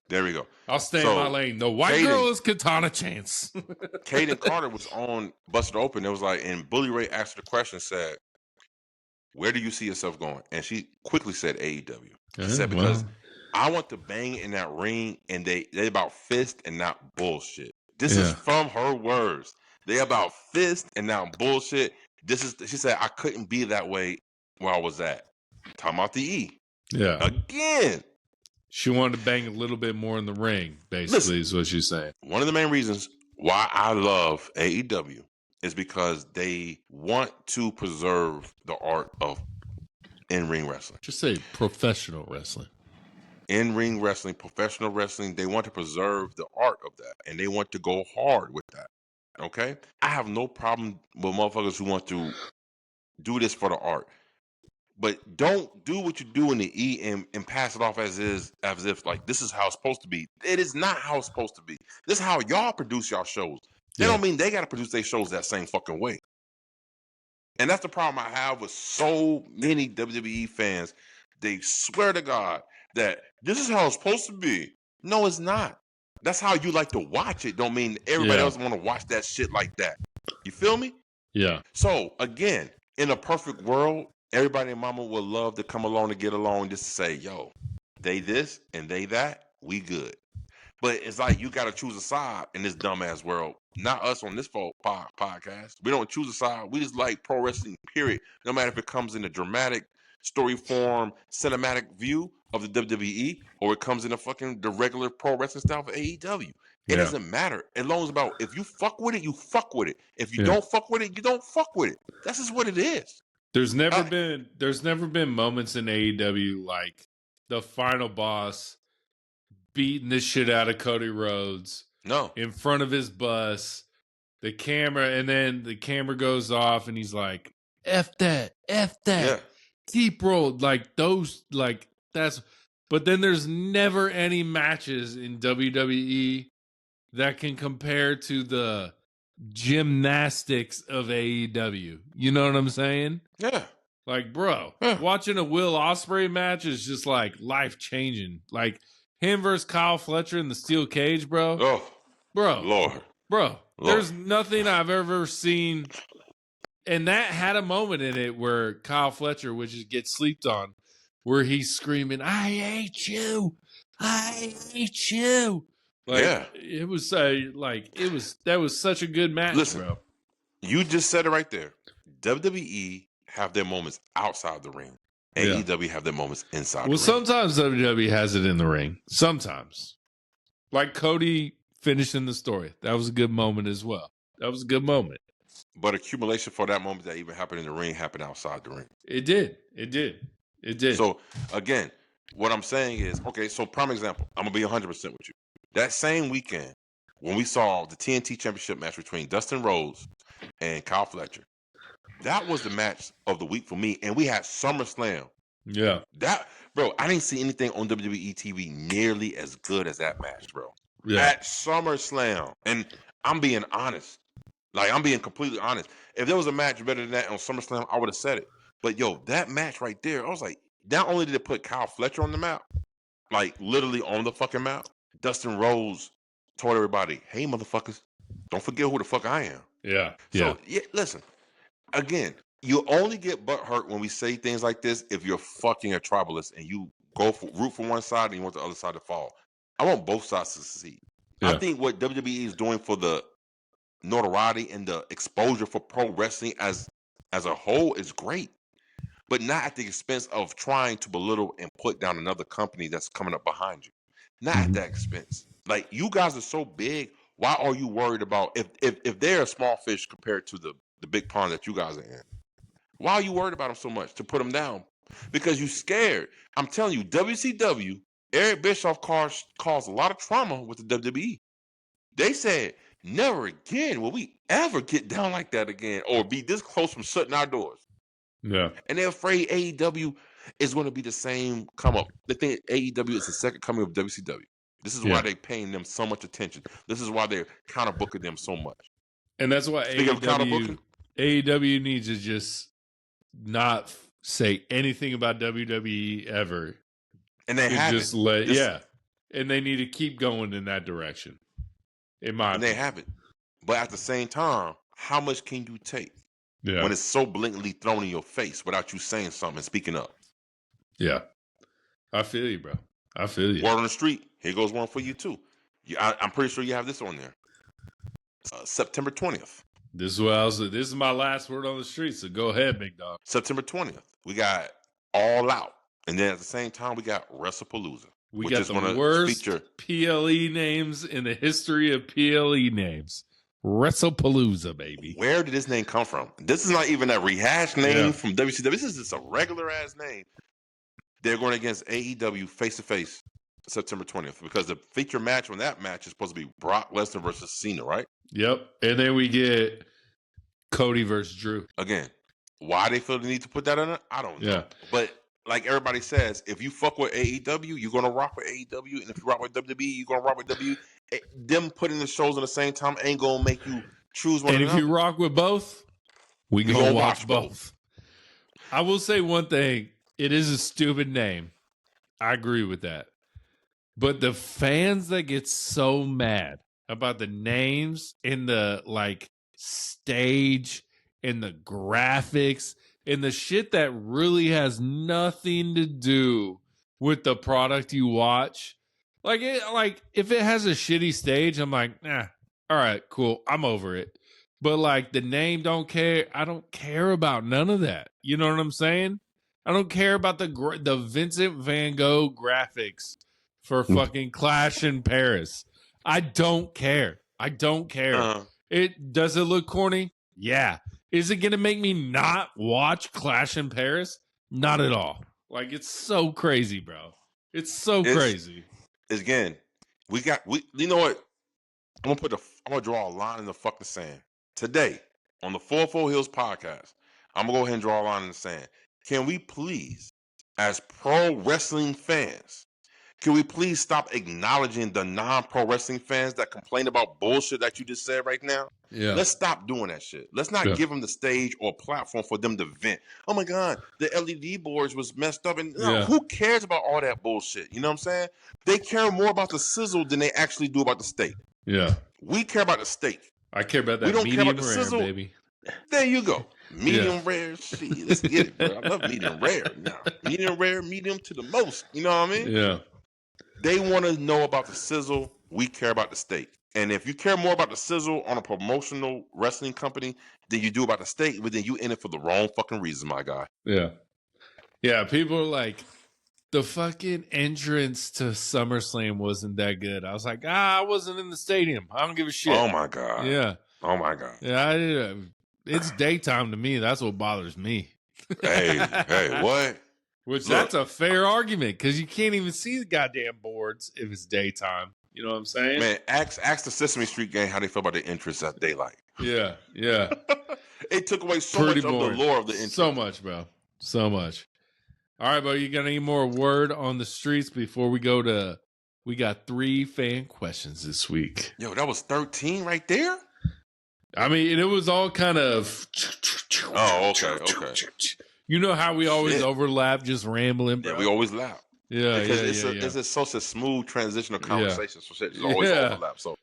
There we go. I'll stay in my lane. The white girl is Katana Chance. Caden Carter was on Busted Open. It was like, and Bully Ray asked her the question, said, "Where do you see yourself going?" And she quickly said AEW. She said, because I want to bang in that ring, and they about fist and not bullshit. This is from her words. They about fist and not bullshit. She said, I couldn't be that way where I was at. Talking about the E. Yeah. Again. She wanted to bang a little bit more in the ring, basically, is what she's saying. One of the main reasons why I love AEW is because they want to preserve the art of in-ring wrestling. Just say professional wrestling. In-ring wrestling, professional wrestling, they want to preserve the art of that, and they want to go hard with that. Okay? I have no problem with motherfuckers who want to do this for the art. But don't do what you do in the E and pass it off as if like this is how it's supposed to be. It is not how it's supposed to be. This is how y'all produce y'all shows. That don't mean they got to produce their shows that same fucking way. And that's the problem I have with so many WWE fans. They swear to God that this is how it's supposed to be. No, it's not. That's how you like to watch it. Don't mean everybody else want to watch that shit like that. You feel me? Yeah. So again, in a perfect world, everybody and mama would love to come along and get along just to say, yo, they this and they that, we good. But it's like you got to choose a side in this dumbass world. Not us on this podcast. We don't choose a side. We just like pro wrestling, period. No matter if it comes in a dramatic story form, cinematic view of the WWE, or it comes in the regular pro wrestling style for AEW. It doesn't matter. As long as about if you fuck with it, you fuck with it. If you don't fuck with it, you don't fuck with it. That's just what it is. There's never been moments in AEW like the final boss beating the shit out of Cody Rhodes. No. In front of his bus, the camera goes off and he's like, F that. Keep rolled. Like those, like that's, but then there's never any matches in WWE that can compare to the gymnastics of AEW. You know what I'm saying? Yeah. Like, bro, watching a Will Ospreay match is just like life changing. Like him versus Kyle Fletcher in the steel cage, bro. Oh, bro, Lord. There's nothing I've ever seen. And that had a moment in it where Kyle Fletcher, which is gets slept on, where he's screaming, "I hate you! I hate you!" Like, it was that was such a good match. Listen, bro. You just said it right there. WWE have their moments outside the ring. AEW have their moments inside the ring. Well, sometimes WWE has it in the ring. Sometimes. Like Cody finishing the story. That was a good moment as well. That was a good moment. But accumulation for that moment that even happened in the ring happened outside the ring. It did. So, again, what I'm saying is, okay, so prime example. I'm going to be 100% with you. That same weekend, when we saw the TNT Championship match between Dustin Rhodes and Kyle Fletcher, that was the match of the week for me. And we had SummerSlam. Yeah. Bro, I didn't see anything on WWE TV nearly as good as that match, bro. Yeah. At SummerSlam. And I'm being honest. Like, I'm being completely honest. If there was a match better than that on SummerSlam, I would have said it. But, yo, that match right there, I was like, not only did it put Kyle Fletcher on the map, like, literally on the fucking map, Dustin Rhodes told everybody, hey, motherfuckers, don't forget who the fuck I am. Yeah. So, listen, again, you only get butthurt when we say things like this if you're fucking a tribalist and you root for one side and you want the other side to fall. I want both sides to succeed. Yeah. I think what WWE is doing for the notoriety and the exposure for pro wrestling as a whole is great, but not at the expense of trying to belittle and put down another company that's coming up behind you. Not at that expense. Like, you guys are so big. Why are you worried about if they're a small fish compared to the big pond that you guys are in? Why are you worried about them so much to put them down? Because you're scared. I'm telling you, WCW, Eric Bischoff caused a lot of trauma with the WWE. They said, never again will we ever get down like that again or be this close from shutting our doors. Yeah. And they're afraid AEW is going to be the same come up. They think AEW is the second coming of WCW. This is why they're paying them so much attention. This is why they're counter booking them so much. And that's why AEW needs to just not say anything about WWE ever. And they haven't. Just and they need to keep going in that direction. In my opinion. They haven't. But at the same time, how much can you take when it's so blatantly thrown in your face without you saying something and speaking up? Yeah. I feel you, bro. I feel you. Word on the street. Here goes one for you, too. I'm pretty sure you have this on there. September 20th. This is my last word on the street, so go ahead, big dog. September 20th. We got All Out. And then at the same time, we got WrestlePalooza. We got the worst PLE names in the history of PLE names. WrestlePalooza, baby. Where did this name come from? This is not even a rehashed name from WCW. This is just a regular-ass name. They're going against AEW face-to-face September 20th because the feature match on that match is supposed to be Brock Lesnar versus Cena, right? Yep. And then we get Cody versus Drew. Again, why they feel the need to put that in it, I don't know. Yeah. But like everybody says, if you fuck with AEW, you're going to rock with AEW. And if you rock with WWE, you're going to rock with WWE. Them putting the shows on the same time ain't going to make you choose one. And if you rock with both, we going to watch both. I will say one thing. It is a stupid name. I agree with that. But the fans that get so mad about the names and the stage and the graphics and the shit that really has nothing to do with the product you watch. If it has a shitty stage, I'm like, nah, all right, cool. I'm over it. But the name don't care. I don't care about none of that. You know what I'm saying? I don't care about the Vincent Van Gogh graphics for fucking Clash in Paris. I don't care. I don't care. Does it look corny? Yeah. Is it going to make me not watch Clash in Paris? Not at all. It's so crazy, bro. It's so crazy. Again, you know what? I'm gonna draw a line in the fucking sand. Today, on the 4-4 Heels podcast, I'm gonna go ahead and draw a line in the sand. Can we please, as pro wrestling fans, can we please stop acknowledging the non-pro wrestling fans that complain about bullshit that you just said right now? Yeah. Let's stop doing that shit. Let's not give them the stage or platform for them to vent. Oh my God, the LED boards was messed up. And who cares about all that bullshit? You know what I'm saying? They care more about the sizzle than they actually do about the steak. Yeah. We care about the steak. I care about that. We don't medium care about the rare, sizzle, baby. There you go. Medium rare. Shit, let's get it, bro. I love medium rare. Now, medium rare, medium to the most. You know what I mean? Yeah. They want to know about the sizzle. We care about the steak. And if you care more about the sizzle on a promotional wrestling company than you do about the steak, but then you in it for the wrong fucking reason, my guy. Yeah. Yeah. People are like, the fucking entrance to SummerSlam wasn't that good. I was like, I wasn't in the stadium. I don't give a shit. Oh my God. Yeah. Oh my God. Yeah. It's daytime to me. That's what bothers me. Hey, what? That's a fair argument because you can't even see the goddamn boards if it's daytime. You know what I'm saying? Man, ask the Sesame Street gang how they feel about the entrance at daylight. Yeah. It took away so much boring. Of the lore of the entrance. So much, bro. So much. All right, bro. You got any more word on the streets before we go to? We got 3 fan questions this week. Yo, that was 13 right there. I mean, it was all kind of. Oh, okay. You know how we always overlap, just rambling, bro? Yeah, we always laugh. Yeah, because yeah. it's just such a smooth transitional Yeah. conversation. So shit just always Yeah. overlap. So,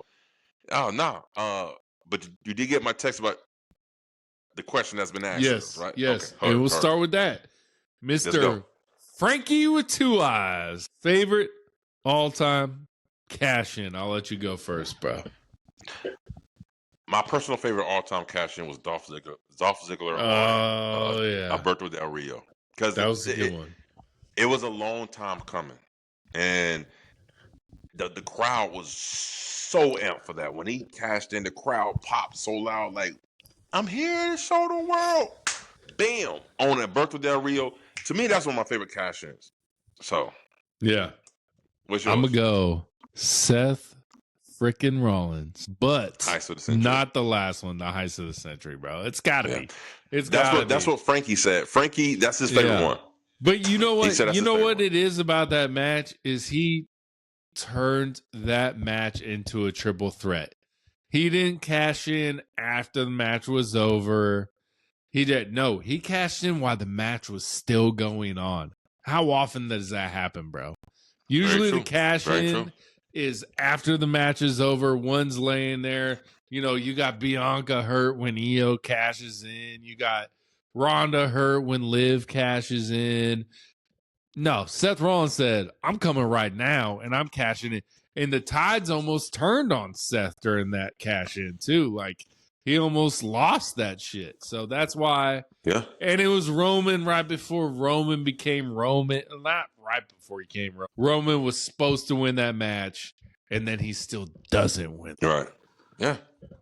oh no, but you did get my text about the question that's been asked of us, Yes, right? yes. Okay, And we'll start with that. Let's Mr. go. Frankie with 2 eyes. Favorite all-time cash in. I'll let you go first, bro. My personal favorite all-time cash-in was Dolph Ziggler. Oh, on yeah. Alberto Del Rio, because That was a good one. It was a long time coming, and the crowd was so amped for that. When he cashed in, the crowd popped so loud, like, "I'm here to show the world!" Bam! On Alberto Del Rio. To me, that's one of my favorite cash-ins. So, Yeah. what's yours? I'm going to go Seth freaking Rollins, but Heist of the century. not the last one, the heist of the century, bro. It's got to be. It's That's what Frankie said. Frankie, that's his favorite one. But you know what? You know what one. it is about that match is he turned that match into a triple threat. He didn't cash in after the match was over. He cashed in while the match was still going on. How often does that happen, bro? Usually the cash in is after the match is over. One's laying there. You know, you got Bianca hurt when Io cashes in. You got Ronda hurt when Liv cashes in. No, Seth Rollins said, "I'm coming right now, and I'm cashing it." And the tides almost turned on Seth during that cash in, too. Like, he almost lost that shit. So that's why. Yeah. And it was Roman right before Roman became Roman. Not right before he came Roman. Roman was supposed to win that match, and then he still doesn't win. Right. Yeah.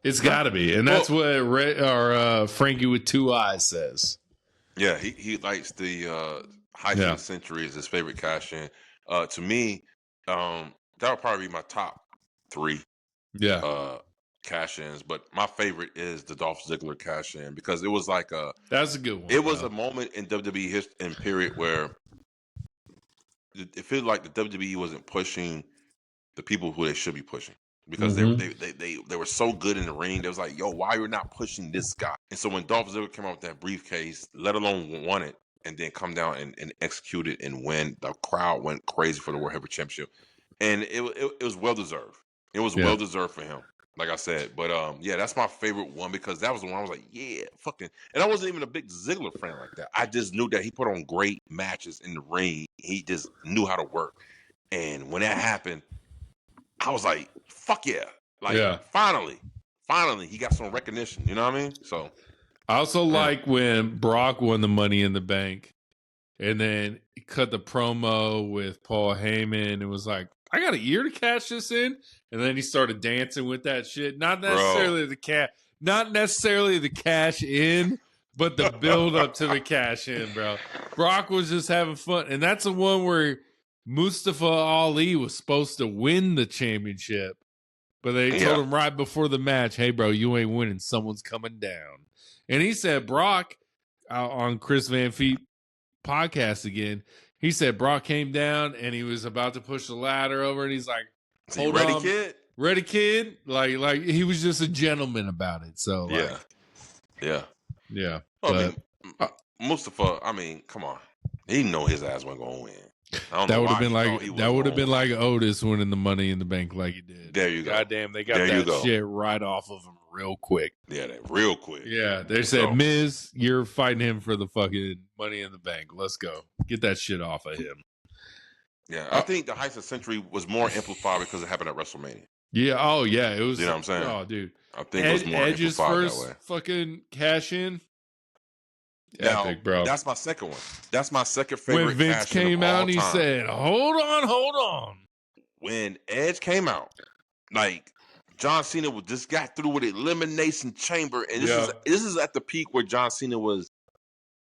It's got to be. And that's what Frankie with 2 eyes says. Yeah, he likes the heist of the century is his favorite cash in. To me, that would probably be my top 3 cash ins. But my favorite is the Dolph Ziggler cash in, because it was like that's a good one. It was a moment in WWE history and period where it feels like the WWE wasn't pushing the people who they should be pushing, because they were so good in the ring. They was like, yo, why you're not pushing this guy? And so when Dolph Ziggler came out with that briefcase, let alone won it, and then come down and execute it and win, the crowd went crazy for the World Heavyweight Championship, and it was well deserved. It was well deserved for him, like I said. But that's my favorite one, because that was the one I was like, yeah, fucking. And I wasn't even a big Ziggler fan like that. I just knew that he put on great matches in the ring. He just knew how to work, and when that happened, I was like, fuck yeah. Like, finally, he got some recognition. You know what I mean? So, I also like when Brock won the Money in the Bank, and then he cut the promo with Paul Heyman and was like, I got a year to cash this in. And then he started dancing with that shit. Not necessarily the cash in, but the build up to the cash in, bro. Brock was just having fun. And that's the one where Mustafa Ali was supposed to win the championship, but they told him right before the match, hey, bro, you ain't winning. Someone's coming down. And he said Brock, on Chris Van Feet podcast again, he said Brock came down and he was about to push the ladder over, and he's like, hold on, kid? Ready, kid? Like he was just a gentleman about it. So, yeah. Well, I mean, Mustafa, I mean, come on. He know his ass wasn't going to win. That would have been like Otis winning the Money in the Bank like he did. There you go. Goddamn, they got that shit right off of him real quick. Yeah, real quick. Yeah, they said, Miz, you're fighting him for the fucking Money in the Bank. Let's go. Get that shit off of him. Yeah, I think the heist of the century was more amplified because it happened at WrestleMania. Yeah, oh yeah, it was. You know what I'm saying? Oh, dude. I think it was more Edge's amplified first that way. fucking cash in. Now, epic, bro. That's my second one. That's my second favorite. When Vince came out, he said, "Hold on." When Edge came out, like John Cena just got through with Elimination Chamber, and this is at the peak where John Cena was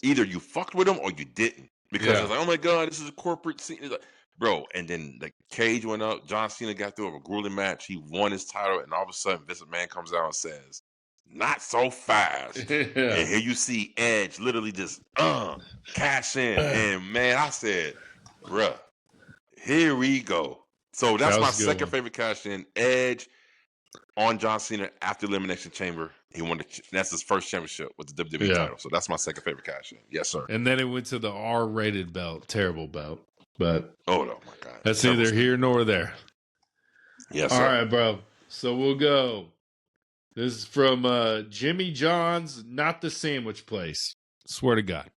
either you fucked with him or you didn't, because it's like, oh my god, this is a corporate scene, like, bro. And then the cage went up. John Cena got through a grueling match. He won his title, and all of a sudden, Vince McMahon comes out and says, "Not so fast." And here you see Edge literally just cash in. And man, I said, bruh, here we go. So that's my second favorite cash in. Edge on John Cena after Elimination Chamber. He won that's his first championship with the WWE title. So that's my second favorite cash in. Yes, sir. And then it went to the R-rated belt. Terrible belt. But Oh my God, that's terrible neither here scheme. nor there. Yes, All sir. right, bro. So we'll go. This is from Jimmy John's, not the sandwich place. Swear to God.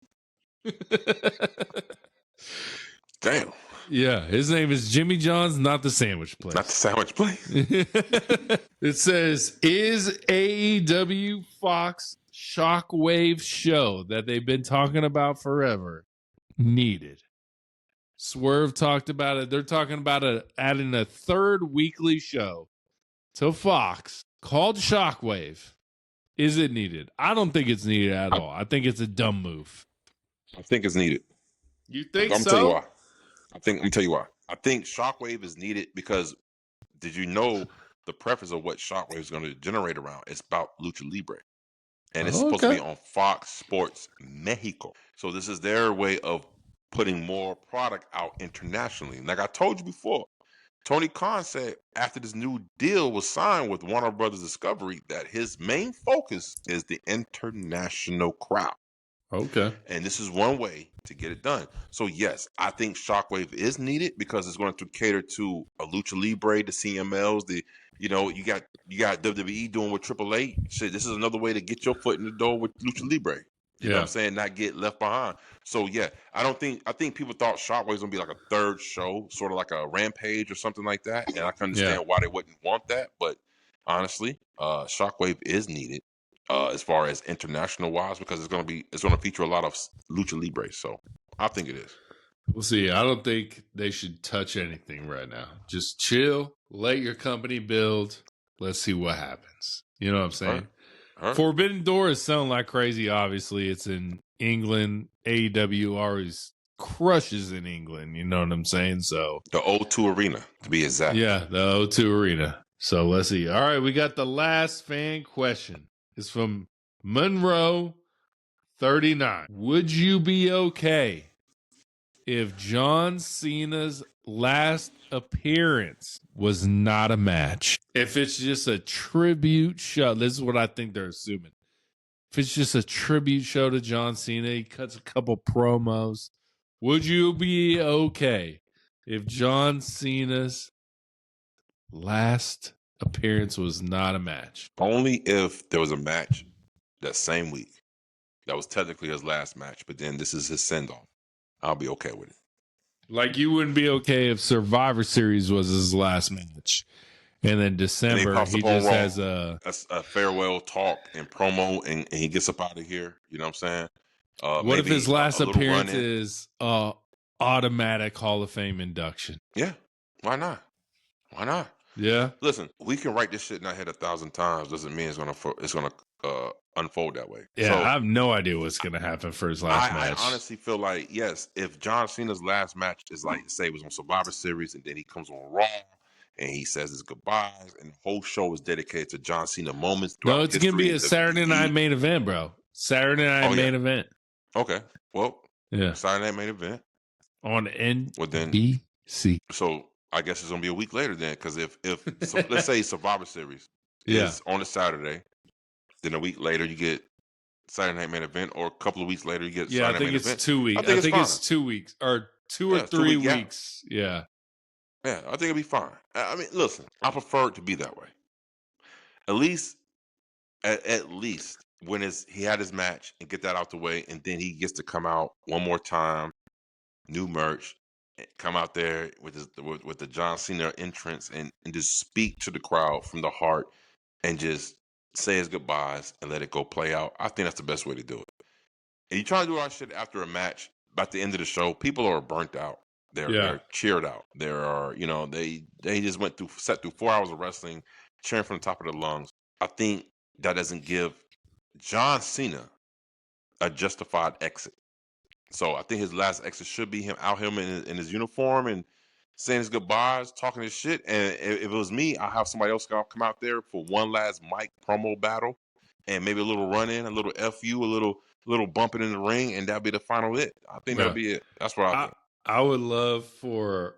Damn, Yeah, his name is Jimmy John's, not the sandwich place. not the sandwich place. It says, is AEW Fox Shockwave show that they've been talking about forever needed? Swerve talked about it. They're talking about adding a third weekly show to Fox called Shockwave. Is it needed? I don't think it's needed at all. I think it's a dumb move. I think it's needed. You think I'm so? tell you why. I'm tell you why. I think Shockwave is needed because did you know the preface of what Shockwave is going to generate around? It's about Lucha Libre. And it's supposed to be on Fox Sports Mexico. So this is their way of putting more product out internationally. Like I told you before, Tony Khan said after this new deal was signed with Warner Brothers Discovery that his main focus is the international crowd. Okay. And this is one way to get it done. So yes, I think Shockwave is needed because it's going to cater to a Lucha Libre, the CMLs, you got WWE doing with AAA. Shit, this is another way to get your foot in the door with Lucha Libre. You know what I'm saying? Not get left behind. So yeah, I think people thought Shockwave was gonna be like a third show, sort of like a Rampage or something like that. And I can understand why they wouldn't want that, but honestly, Shockwave is needed. As far as international wise, because it's gonna feature a lot of Lucha Libre, so I think it is. We'll see. I don't think they should touch anything right now. Just chill, let your company build. Let's see what happens. You know what I'm saying? All right. Forbidden Door is selling like crazy. Obviously, it's in England. AEW always crushes in England. You know what I'm saying? So the O2 Arena, to be exact. Yeah, the O2 Arena. So let's see. All right, we got the last fan question. It's from Monroe 39. Would you be okay if John Cena's last appearance was not a match? If it's just a tribute show, this is what I think they're assuming. If it's just a tribute show to John Cena, he cuts a couple promos. Would you be okay if John Cena's last appearance was not a match? Only if there was a match that same week that was technically his last match, but then this is his send-off. I'll be okay with it. Like you wouldn't be okay if Survivor Series was his last match, and then December he just has a farewell talk and promo, and he gets up out of here. You know what I'm saying? What if his last appearance is automatic Hall of Fame induction? Yeah, why not? Why not? Yeah. Listen, we can write this shit in our head 1,000 times. Doesn't mean it's gonna unfold that way. Yeah, so, I have no idea what's gonna happen for his last match. I honestly feel like yes, if John Cena's last match is like say it was on Survivor Series, and then he comes on Raw and he says his goodbyes, and the whole show is dedicated to John Cena moments. No, it's gonna be a Saturday Night Main Event, bro. Saturday Night Main Event. Okay, well, yeah, Saturday Night Main Event on NBC. So I guess it's gonna be a week later then, because if so let's say Survivor Series is on a Saturday, then a week later you get Saturday Night Main Event, or a couple of weeks later you get Saturday Night Main Event. I think it's 2 weeks. I think it's 2 weeks or 2 or 3 weeks. Yeah. Yeah, I think it'll be fine. I mean, listen, I prefer it to be that way. At least when he had his match and get that out the way, and then he gets to come out one more time, new merch, come out there with the John Cena entrance and just speak to the crowd from the heart and just say his goodbyes and let it go play out. I think that's the best way to do it. And you try to do our shit after a match, by the end of the show, people are burnt out. They're cheered out. They just sat through 4 hours of wrestling, cheering from the top of their lungs. I think that doesn't give John Cena a justified exit. So I think his last exit should be him in his uniform and saying his goodbyes, talking his shit. And if it was me, I'll have somebody else come out there for one last mic promo battle, and maybe a little run in, a little FU, a little bumping in the ring, and that'll be the final hit. I think that'll be it. That's what I think. I would love for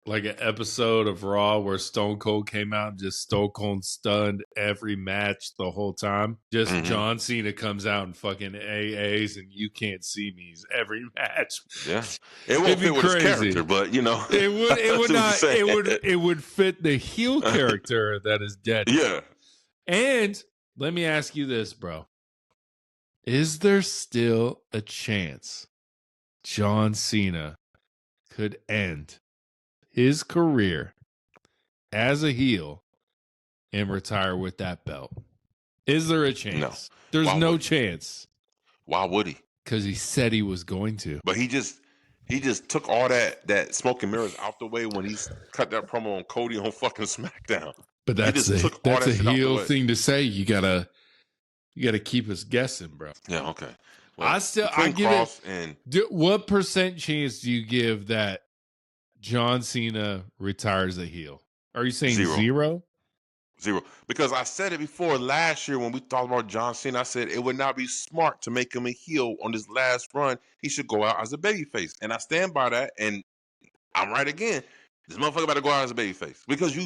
like an episode of Raw where Stone Cold came out and just Stone Cold stunned every match the whole time. Just John Cena comes out and fucking AAs and you can't see me's every match. Yeah, it won't fit with his character, but you know, it would fit the heel character that is dead. Yeah. And let me ask you this, bro. Is there still a chance John Cena could end his career as a heel and retire with that belt? Is there a chance? No. There's no chance. Why would he? Because he said he was going to. But he just took all that smoke and mirrors out the way when he cut that promo on Cody on fucking SmackDown. But that's a heel thing to say. You gotta keep us guessing, bro. Yeah, okay. Well, I give it. What % chance do you give that John Cena retires a heel? Are you saying zero? Zero. Because I said it before last year when we talked about John Cena. I said it would not be smart to make him a heel on this last run. He should go out as a babyface. And I stand by that. And I'm right again. This motherfucker better go out as a babyface. Because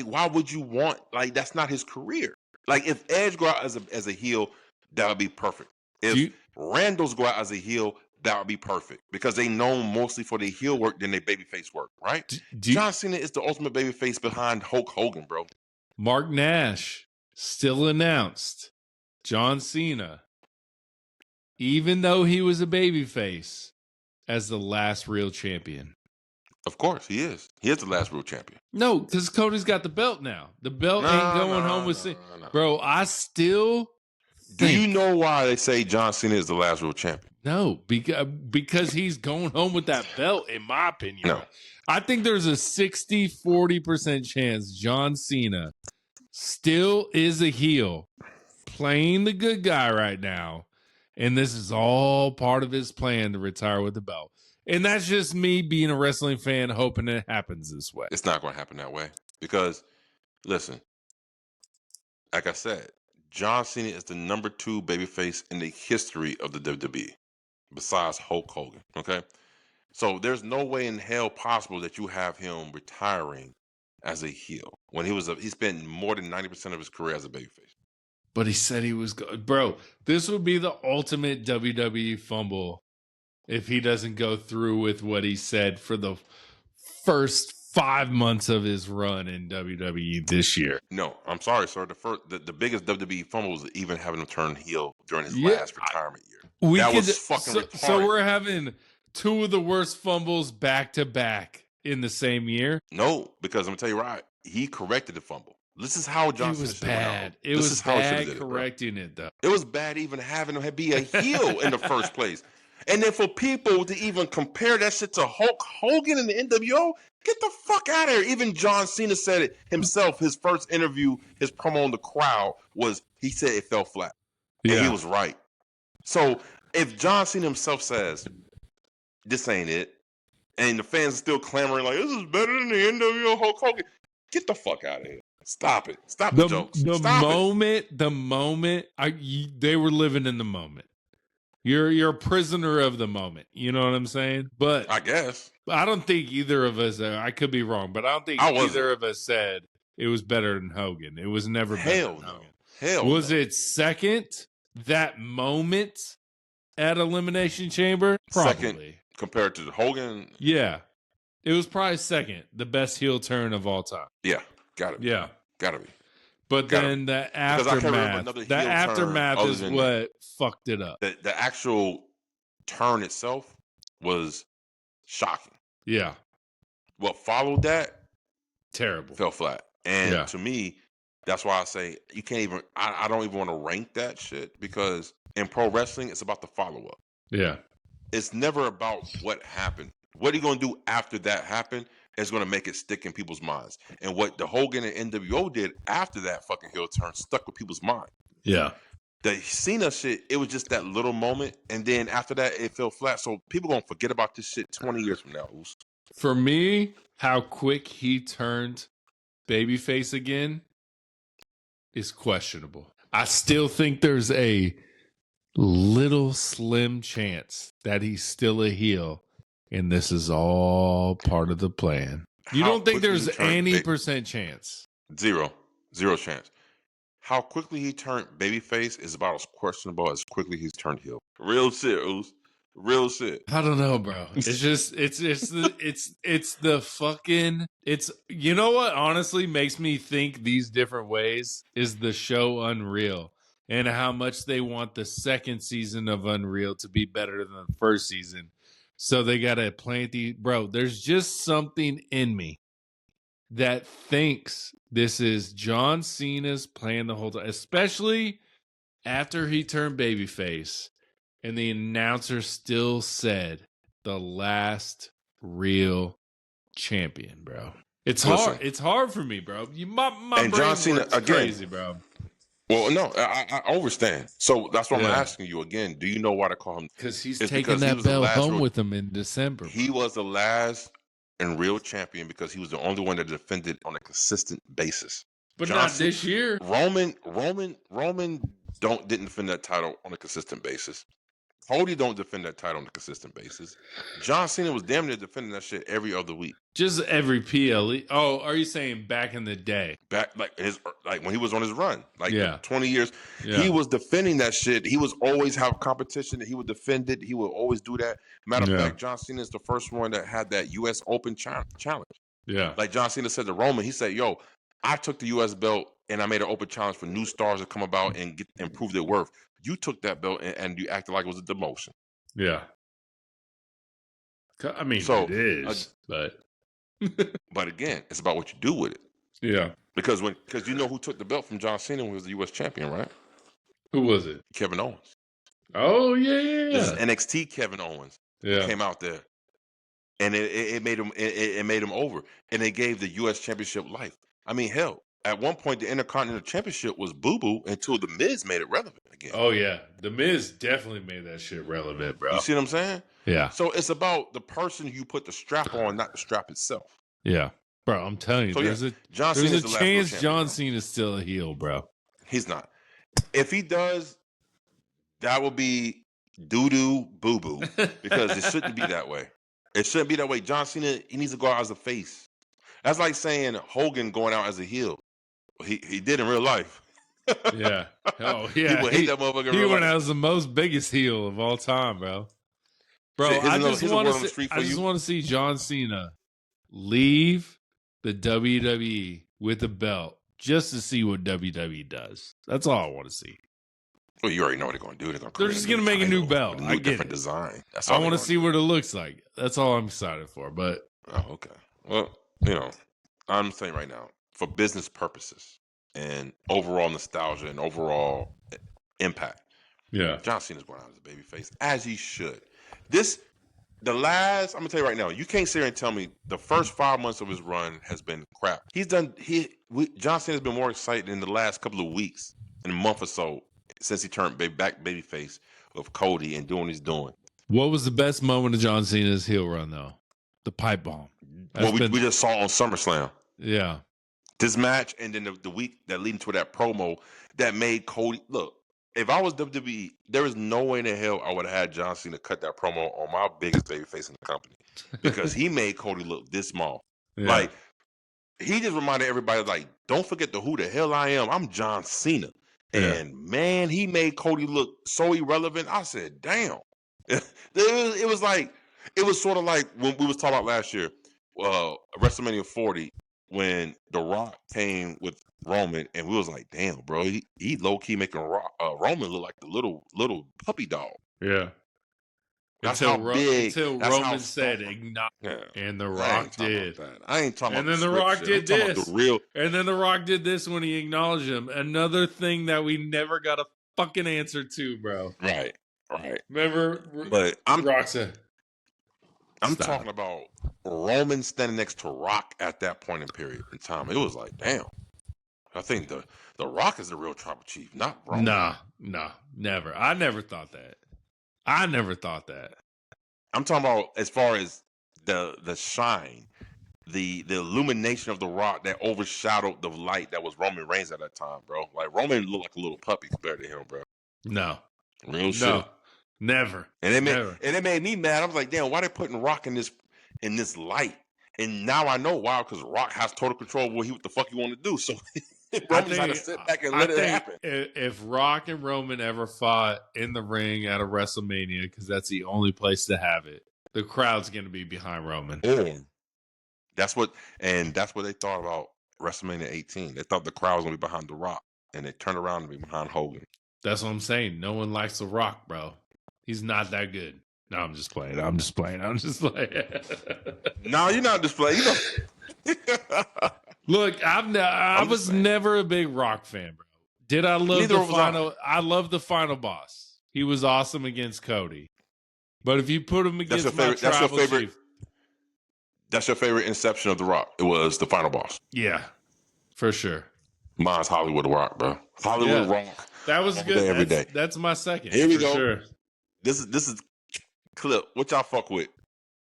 why would you want, that's not his career. Like, if Edge go out as a heel, that would be perfect. If Randall's go out as a heel, that would be perfect. Because they known mostly for their heel work than their babyface work, right? John Cena is the ultimate babyface behind Hulk Hogan, bro. Mark Nash still announced John Cena, even though he was a babyface, as the last real champion. Of course, he is. He is the last real champion. No, because Cody's got the belt now. The belt ain't going home with Cena. Bro, I still Do you know why they say John Cena is the last real champion? No, because he's going home with that belt, in my opinion. No. I think there's a 60-40% chance John Cena still is a heel, playing the good guy right now, and this is all part of his plan to retire with the belt. And that's just me being a wrestling fan hoping it happens this way. It's not going to happen that way. Because, listen, like I said, John Cena is the number 2 babyface in the history of the WWE, besides Hulk Hogan, okay? So there's no way in hell possible that you have him retiring as a heel when he spent more than 90% of his career as a babyface. But he said he was good. Bro, this would be the ultimate WWE fumble if he doesn't go through with what he said for the first 5 months of his run in WWE this year. No, I'm sorry, sir. The biggest WWE fumble was even having him turn heel during his last retirement year. That was fucking retarded. So we're having 2 of the worst fumbles back to back in the same year? No, because I'm gonna tell you right, he corrected the fumble. This is how John Cena was bad. It was bad correcting it, though. It was bad even having him be a heel in the first place. And then for people to even compare that shit to Hulk Hogan in the NWO, get the fuck out of here. Even John Cena said it himself. His first interview, his promo on the crowd he said it fell flat. Yeah. And he was right. So if John Cena himself says, this ain't it, and the fans are still clamoring like, this is better than the NWO Hulk Hogan, get the fuck out of here. Stop it. Stop the jokes. The moment they were living in the moment. You're a prisoner of the moment. You know what I'm saying? But I guess. I don't think either of us, I could be wrong, but I don't think either of us said it was better than Hogan. It was never better than Hogan. Hell was it second, that moment at Elimination Chamber? Probably. Second compared to Hogan? Yeah. It was probably second, the best heel turn of all time. Yeah, gotta be. Yeah. Gotta be. But then the aftermath is what fucked it up. The actual turn itself was shocking. Yeah. What followed that? Terrible. Fell flat. And to me, that's why I say you can't even, I don't even want to rank that shit, because in pro wrestling, it's about the follow-up. Yeah. It's never about what happened. What are you going to do after that happened is going to make it stick in people's minds. And what the Hogan and NWO did after that fucking heel turn stuck with people's mind. Yeah. The Cena shit, it was just that little moment. And then after that, it fell flat. So people going to forget about this shit 20 years from now. For me, how quick he turned babyface again is questionable. I still think there's a little slim chance that he's still a heel. And this is all part of the plan. You how don't think quickly there's he turned any percent chance? zero chance. How quickly he turned babyface is about as questionable as quickly he's turned heel. Real shit, Oos. Real shit. I don't know, bro. It's just it's the fucking you know what honestly makes me think these different ways is the show Unreal and how much they want the second season of Unreal to be better than the first season. So they gotta plant there's just something in me that thinks this is John Cena's plan the whole time, especially after he turned babyface. And the announcer still said the last real champion, bro. It's hard. It's hard for me, bro. My and brain John Cena works again, crazy, bro. Well, no, I understand. So that's why I'm asking you again. Do you know why they call him? Because he's taking that belt home with him in December. He was the last and real champion because he was the only one that defended on a consistent basis. But not this year. Roman didn't defend that title on a consistent basis. Cody don't defend that title on a consistent basis. John Cena was damn near defending that shit every other week. Just every PLE. Oh, are you saying back in the day? Back like when he was on his run, 20 years, he was defending that shit. He was always have competition that he would defend it. He would always do that. Matter of fact, John Cena is the first one that had that U.S. Open challenge. Yeah, like John Cena said to Roman, he said, "Yo, I took the U.S. belt and I made an open challenge for new stars to come about and prove their worth. You took that belt and you acted like it was a demotion." Yeah. I mean, so, it is, but again, it's about what you do with it. Yeah. Because you know who took the belt from John Cena when he was the U.S. champion, right? Who was it? Kevin Owens. Oh, yeah. This is NXT Kevin Owens. Yeah. Came out there. And it made him over. And they gave the U.S. championship life. I mean, hell, at one point, the Intercontinental Championship was boo-boo until The Miz made it relevant again. Oh, yeah. The Miz definitely made that shit relevant, bro. You see what I'm saying? Yeah. So it's about the person you put the strap on, not the strap itself. Yeah. Bro, I'm telling you, there's a chance John Cena's still a heel, bro. He's not. If he does, that will be doo-doo, boo-boo, because it shouldn't be that way. It shouldn't be that way. John Cena, he needs to go out as a face. That's like saying Hogan going out as a heel. He did in real life. Yeah. Oh, yeah. People hate that motherfucker. He went out as the most biggest heel of all time, bro. Bro, I just want to see John Cena leave the WWE with a belt just to see what WWE does. That's all I want to see. Well, you already know what they're going to do. They're just going to make a new belt. A different design. That's I want to see what it looks like. That's all I'm excited for. But okay. Well, I'm saying right now, for business purposes and overall nostalgia and overall impact, John Cena's going out as a babyface, as he should. I'm gonna tell you right now, you can't sit here and tell me the first 5 months of his run has been crap. John Cena's been more exciting in the last couple of weeks, in a month or so, since he turned back babyface of Cody and doing what he's doing. What was the best moment of John Cena's heel run, though? The pipe bomb. We just saw on SummerSlam. Yeah. This match, and then the week that leading to that promo that made Cody look. If I was WWE, there is no way in the hell I would have had John Cena cut that promo on my biggest babyface in the company, because he made Cody look this small. Yeah. Like, he just reminded everybody, like, don't forget who the hell I am. I'm John Cena. Yeah. And man, he made Cody look so irrelevant. I said, damn. It was sort of like when we was talking about last year, WrestleMania 40, when The Rock came with Roman, and we was like, damn, bro, he low-key making Roman look like the little puppy dog. Yeah. Until Roman said ignite, and The Rock did. I ain't talking about that. And then The Rock did this. And then The Rock did this when he acknowledged him. Another thing that we never got a fucking answer to, bro. Right. Remember? But Rock said, I'm talking about Roman standing next to Rock at that point in period in time. It was like, damn. I think the Rock is the real tribal chief, not Roman. Nah, never. I never thought that. I'm talking about as far as the shine, the illumination of the Rock that overshadowed the light that was Roman Reigns at that time, bro. Like, Roman looked like a little puppy compared to him, bro. No. Real shit. Never. And it made me mad. I was like, damn, why they putting Rock in this light? And now I know why, because Rock has total control of what the fuck he want to do. So Roman just had to sit back and let it happen. If Rock and Roman ever fought in the ring at a WrestleMania, because that's the only place to have it, the crowd's going to be behind Roman. Yeah. That's what they thought about WrestleMania 18. They thought the crowd was going to be behind The Rock, and they turned around and be behind Hogan. That's what I'm saying. No one likes The Rock, bro. He's not that good. No, I'm just playing. No, you're not just playing. Look, I was never a big Rock fan, bro. Did I love the final? I love the final boss. He was awesome against Cody. But if you put him against my tribal chief, that's your favorite inception of The Rock. It was the final boss. Yeah, for sure. Mine's Hollywood Rock, bro. Hollywood Rock. That was good. Every day. That's my second. Here we go. Sure. This is clip. What y'all fuck with?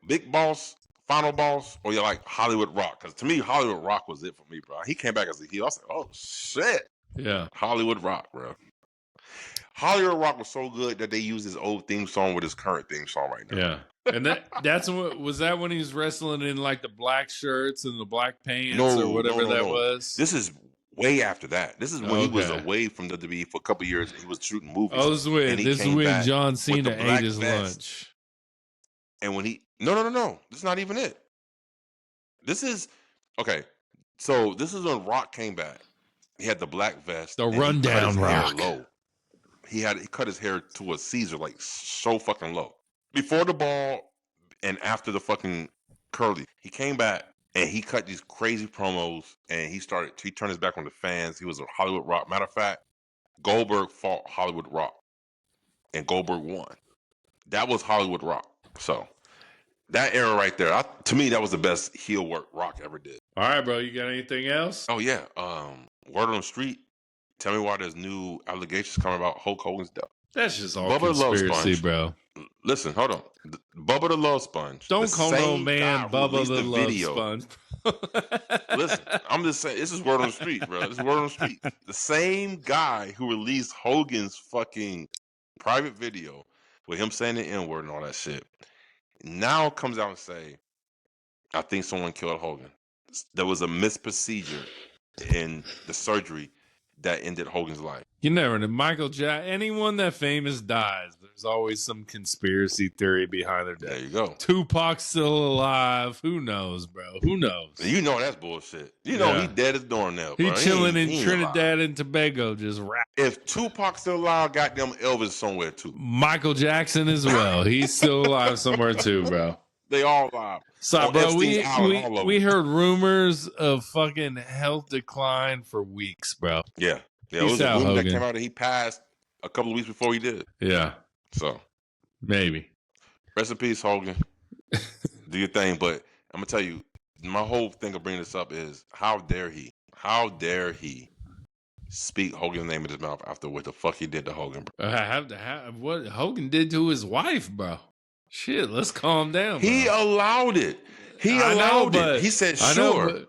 Big Boss, Final Boss, or you like Hollywood Rock? Because to me, Hollywood Rock was it for me, bro. He came back as a heel. I was like, oh shit. Yeah. Hollywood Rock, bro. Hollywood Rock was so good that they used his old theme song with his current theme song right now. Yeah. And that's what was that when he was wrestling in like the black shirts and the black pants or whatever that was? This is way after that. This is when he was away from WWE for a couple of years and he was shooting movies. Oh, this is when John Cena ate his lunch. And when he No. This is not even it. This is okay. So this is when Rock came back. He had the black vest. The rundown Rock. Low. He cut his hair to a Caesar, like so fucking low. Before the ball and after the fucking curly, he came back and he cut these crazy promos and he turned his back on the fans. He was a Hollywood Rock. Matter of fact, Goldberg fought Hollywood Rock and Goldberg won. That was Hollywood Rock. So that era right there, to me, that was the best heel work Rock ever did. All right, bro. You got anything else? Oh yeah. Word on the street. Tell me why there's new allegations coming about Hulk Hogan's death. That's just all conspiracy, bro. Listen, hold on. Bubba the Love Sponge. Don't call no man Bubba the Love Sponge. Listen, I'm just saying, this is word on the street, bro. This is word on the street. The same guy who released Hogan's fucking private video with him saying the N-word and all that shit, now comes out and say, I think someone killed Hogan. There was a misprocedure in the surgery that ended Hogan's life. You never know. Michael Jackson, anyone that famous dies, there's always some conspiracy theory behind their death. There you go. Tupac's still alive. Who knows, bro? Who knows? You know that's bullshit. You know he dead as doornail, bro. He chilling in Trinidad and Tobago just rap. If Tupac's still alive, goddamn Elvis somewhere too. Michael Jackson as well. He's still alive somewhere too, bro. They all alive. So, bro, we heard rumors of fucking health decline for weeks, bro. Yeah. It was a rumor that came out that he passed a couple of weeks before he did. Yeah. So. Maybe. Rest in peace, Hogan. Do your thing. But I'm going to tell you, my whole thing of bringing this up is how dare he speak Hogan's name in his mouth after what the fuck he did to Hogan, bro. What Hogan did to his wife, bro. Shit, let's calm down, bro. He allowed it. He allowed it. He said, sure.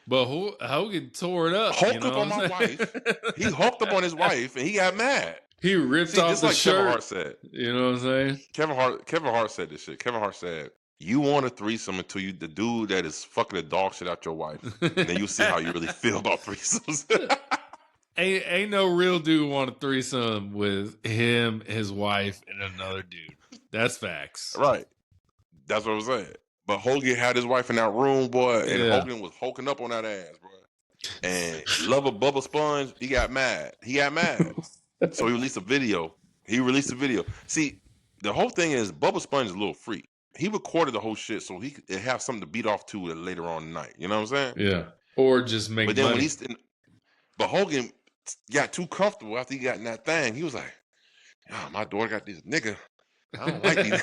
But Hogan tore it up. Hulked up on my wife. He hulked up on his wife, and he got mad. He ripped off the shirt. Kevin Hart said. You know what I'm saying? Kevin Hart said this shit. Kevin Hart said, you want a threesome until you the dude that is fucking the dog shit out your wife. Then you see how you really feel about threesomes. Ain't no real dude want a threesome with him, his wife, and another dude. That's facts. Right. That's what I'm saying. But Hogan had his wife in that room, boy, and Hogan was hulking up on that ass, bro. And Lover Bubba Sponge, he got mad. So he released a video. See, the whole thing is Bubba Sponge is a little freak. He recorded the whole shit so he could have something to beat off to later on in the night. You know what I'm saying? Yeah. Or just make But then money. But Hogan got too comfortable after he got in that thing. He was like, oh, my daughter got this nigga. I don't like these.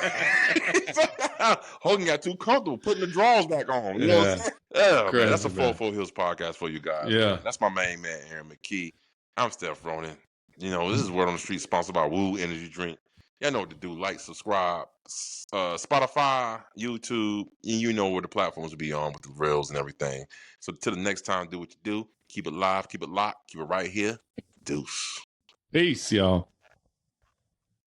Hogan got too comfortable putting the drawers back on. You know what I'm saying? Yeah, man, that's a 4-4 Hills podcast for you guys. Yeah. Man. That's my main man, Aaron McKee. I'm Steph Ronin. You know, this is Word on the Street, sponsored by WOOOOO Energy Drink. Y'all know what to do. Like, subscribe. Spotify, YouTube, and you know where the platforms will be on with the reels and everything. So till the next time, do what you do. Keep it live, keep it locked, keep it right here. Deuce. Peace, y'all.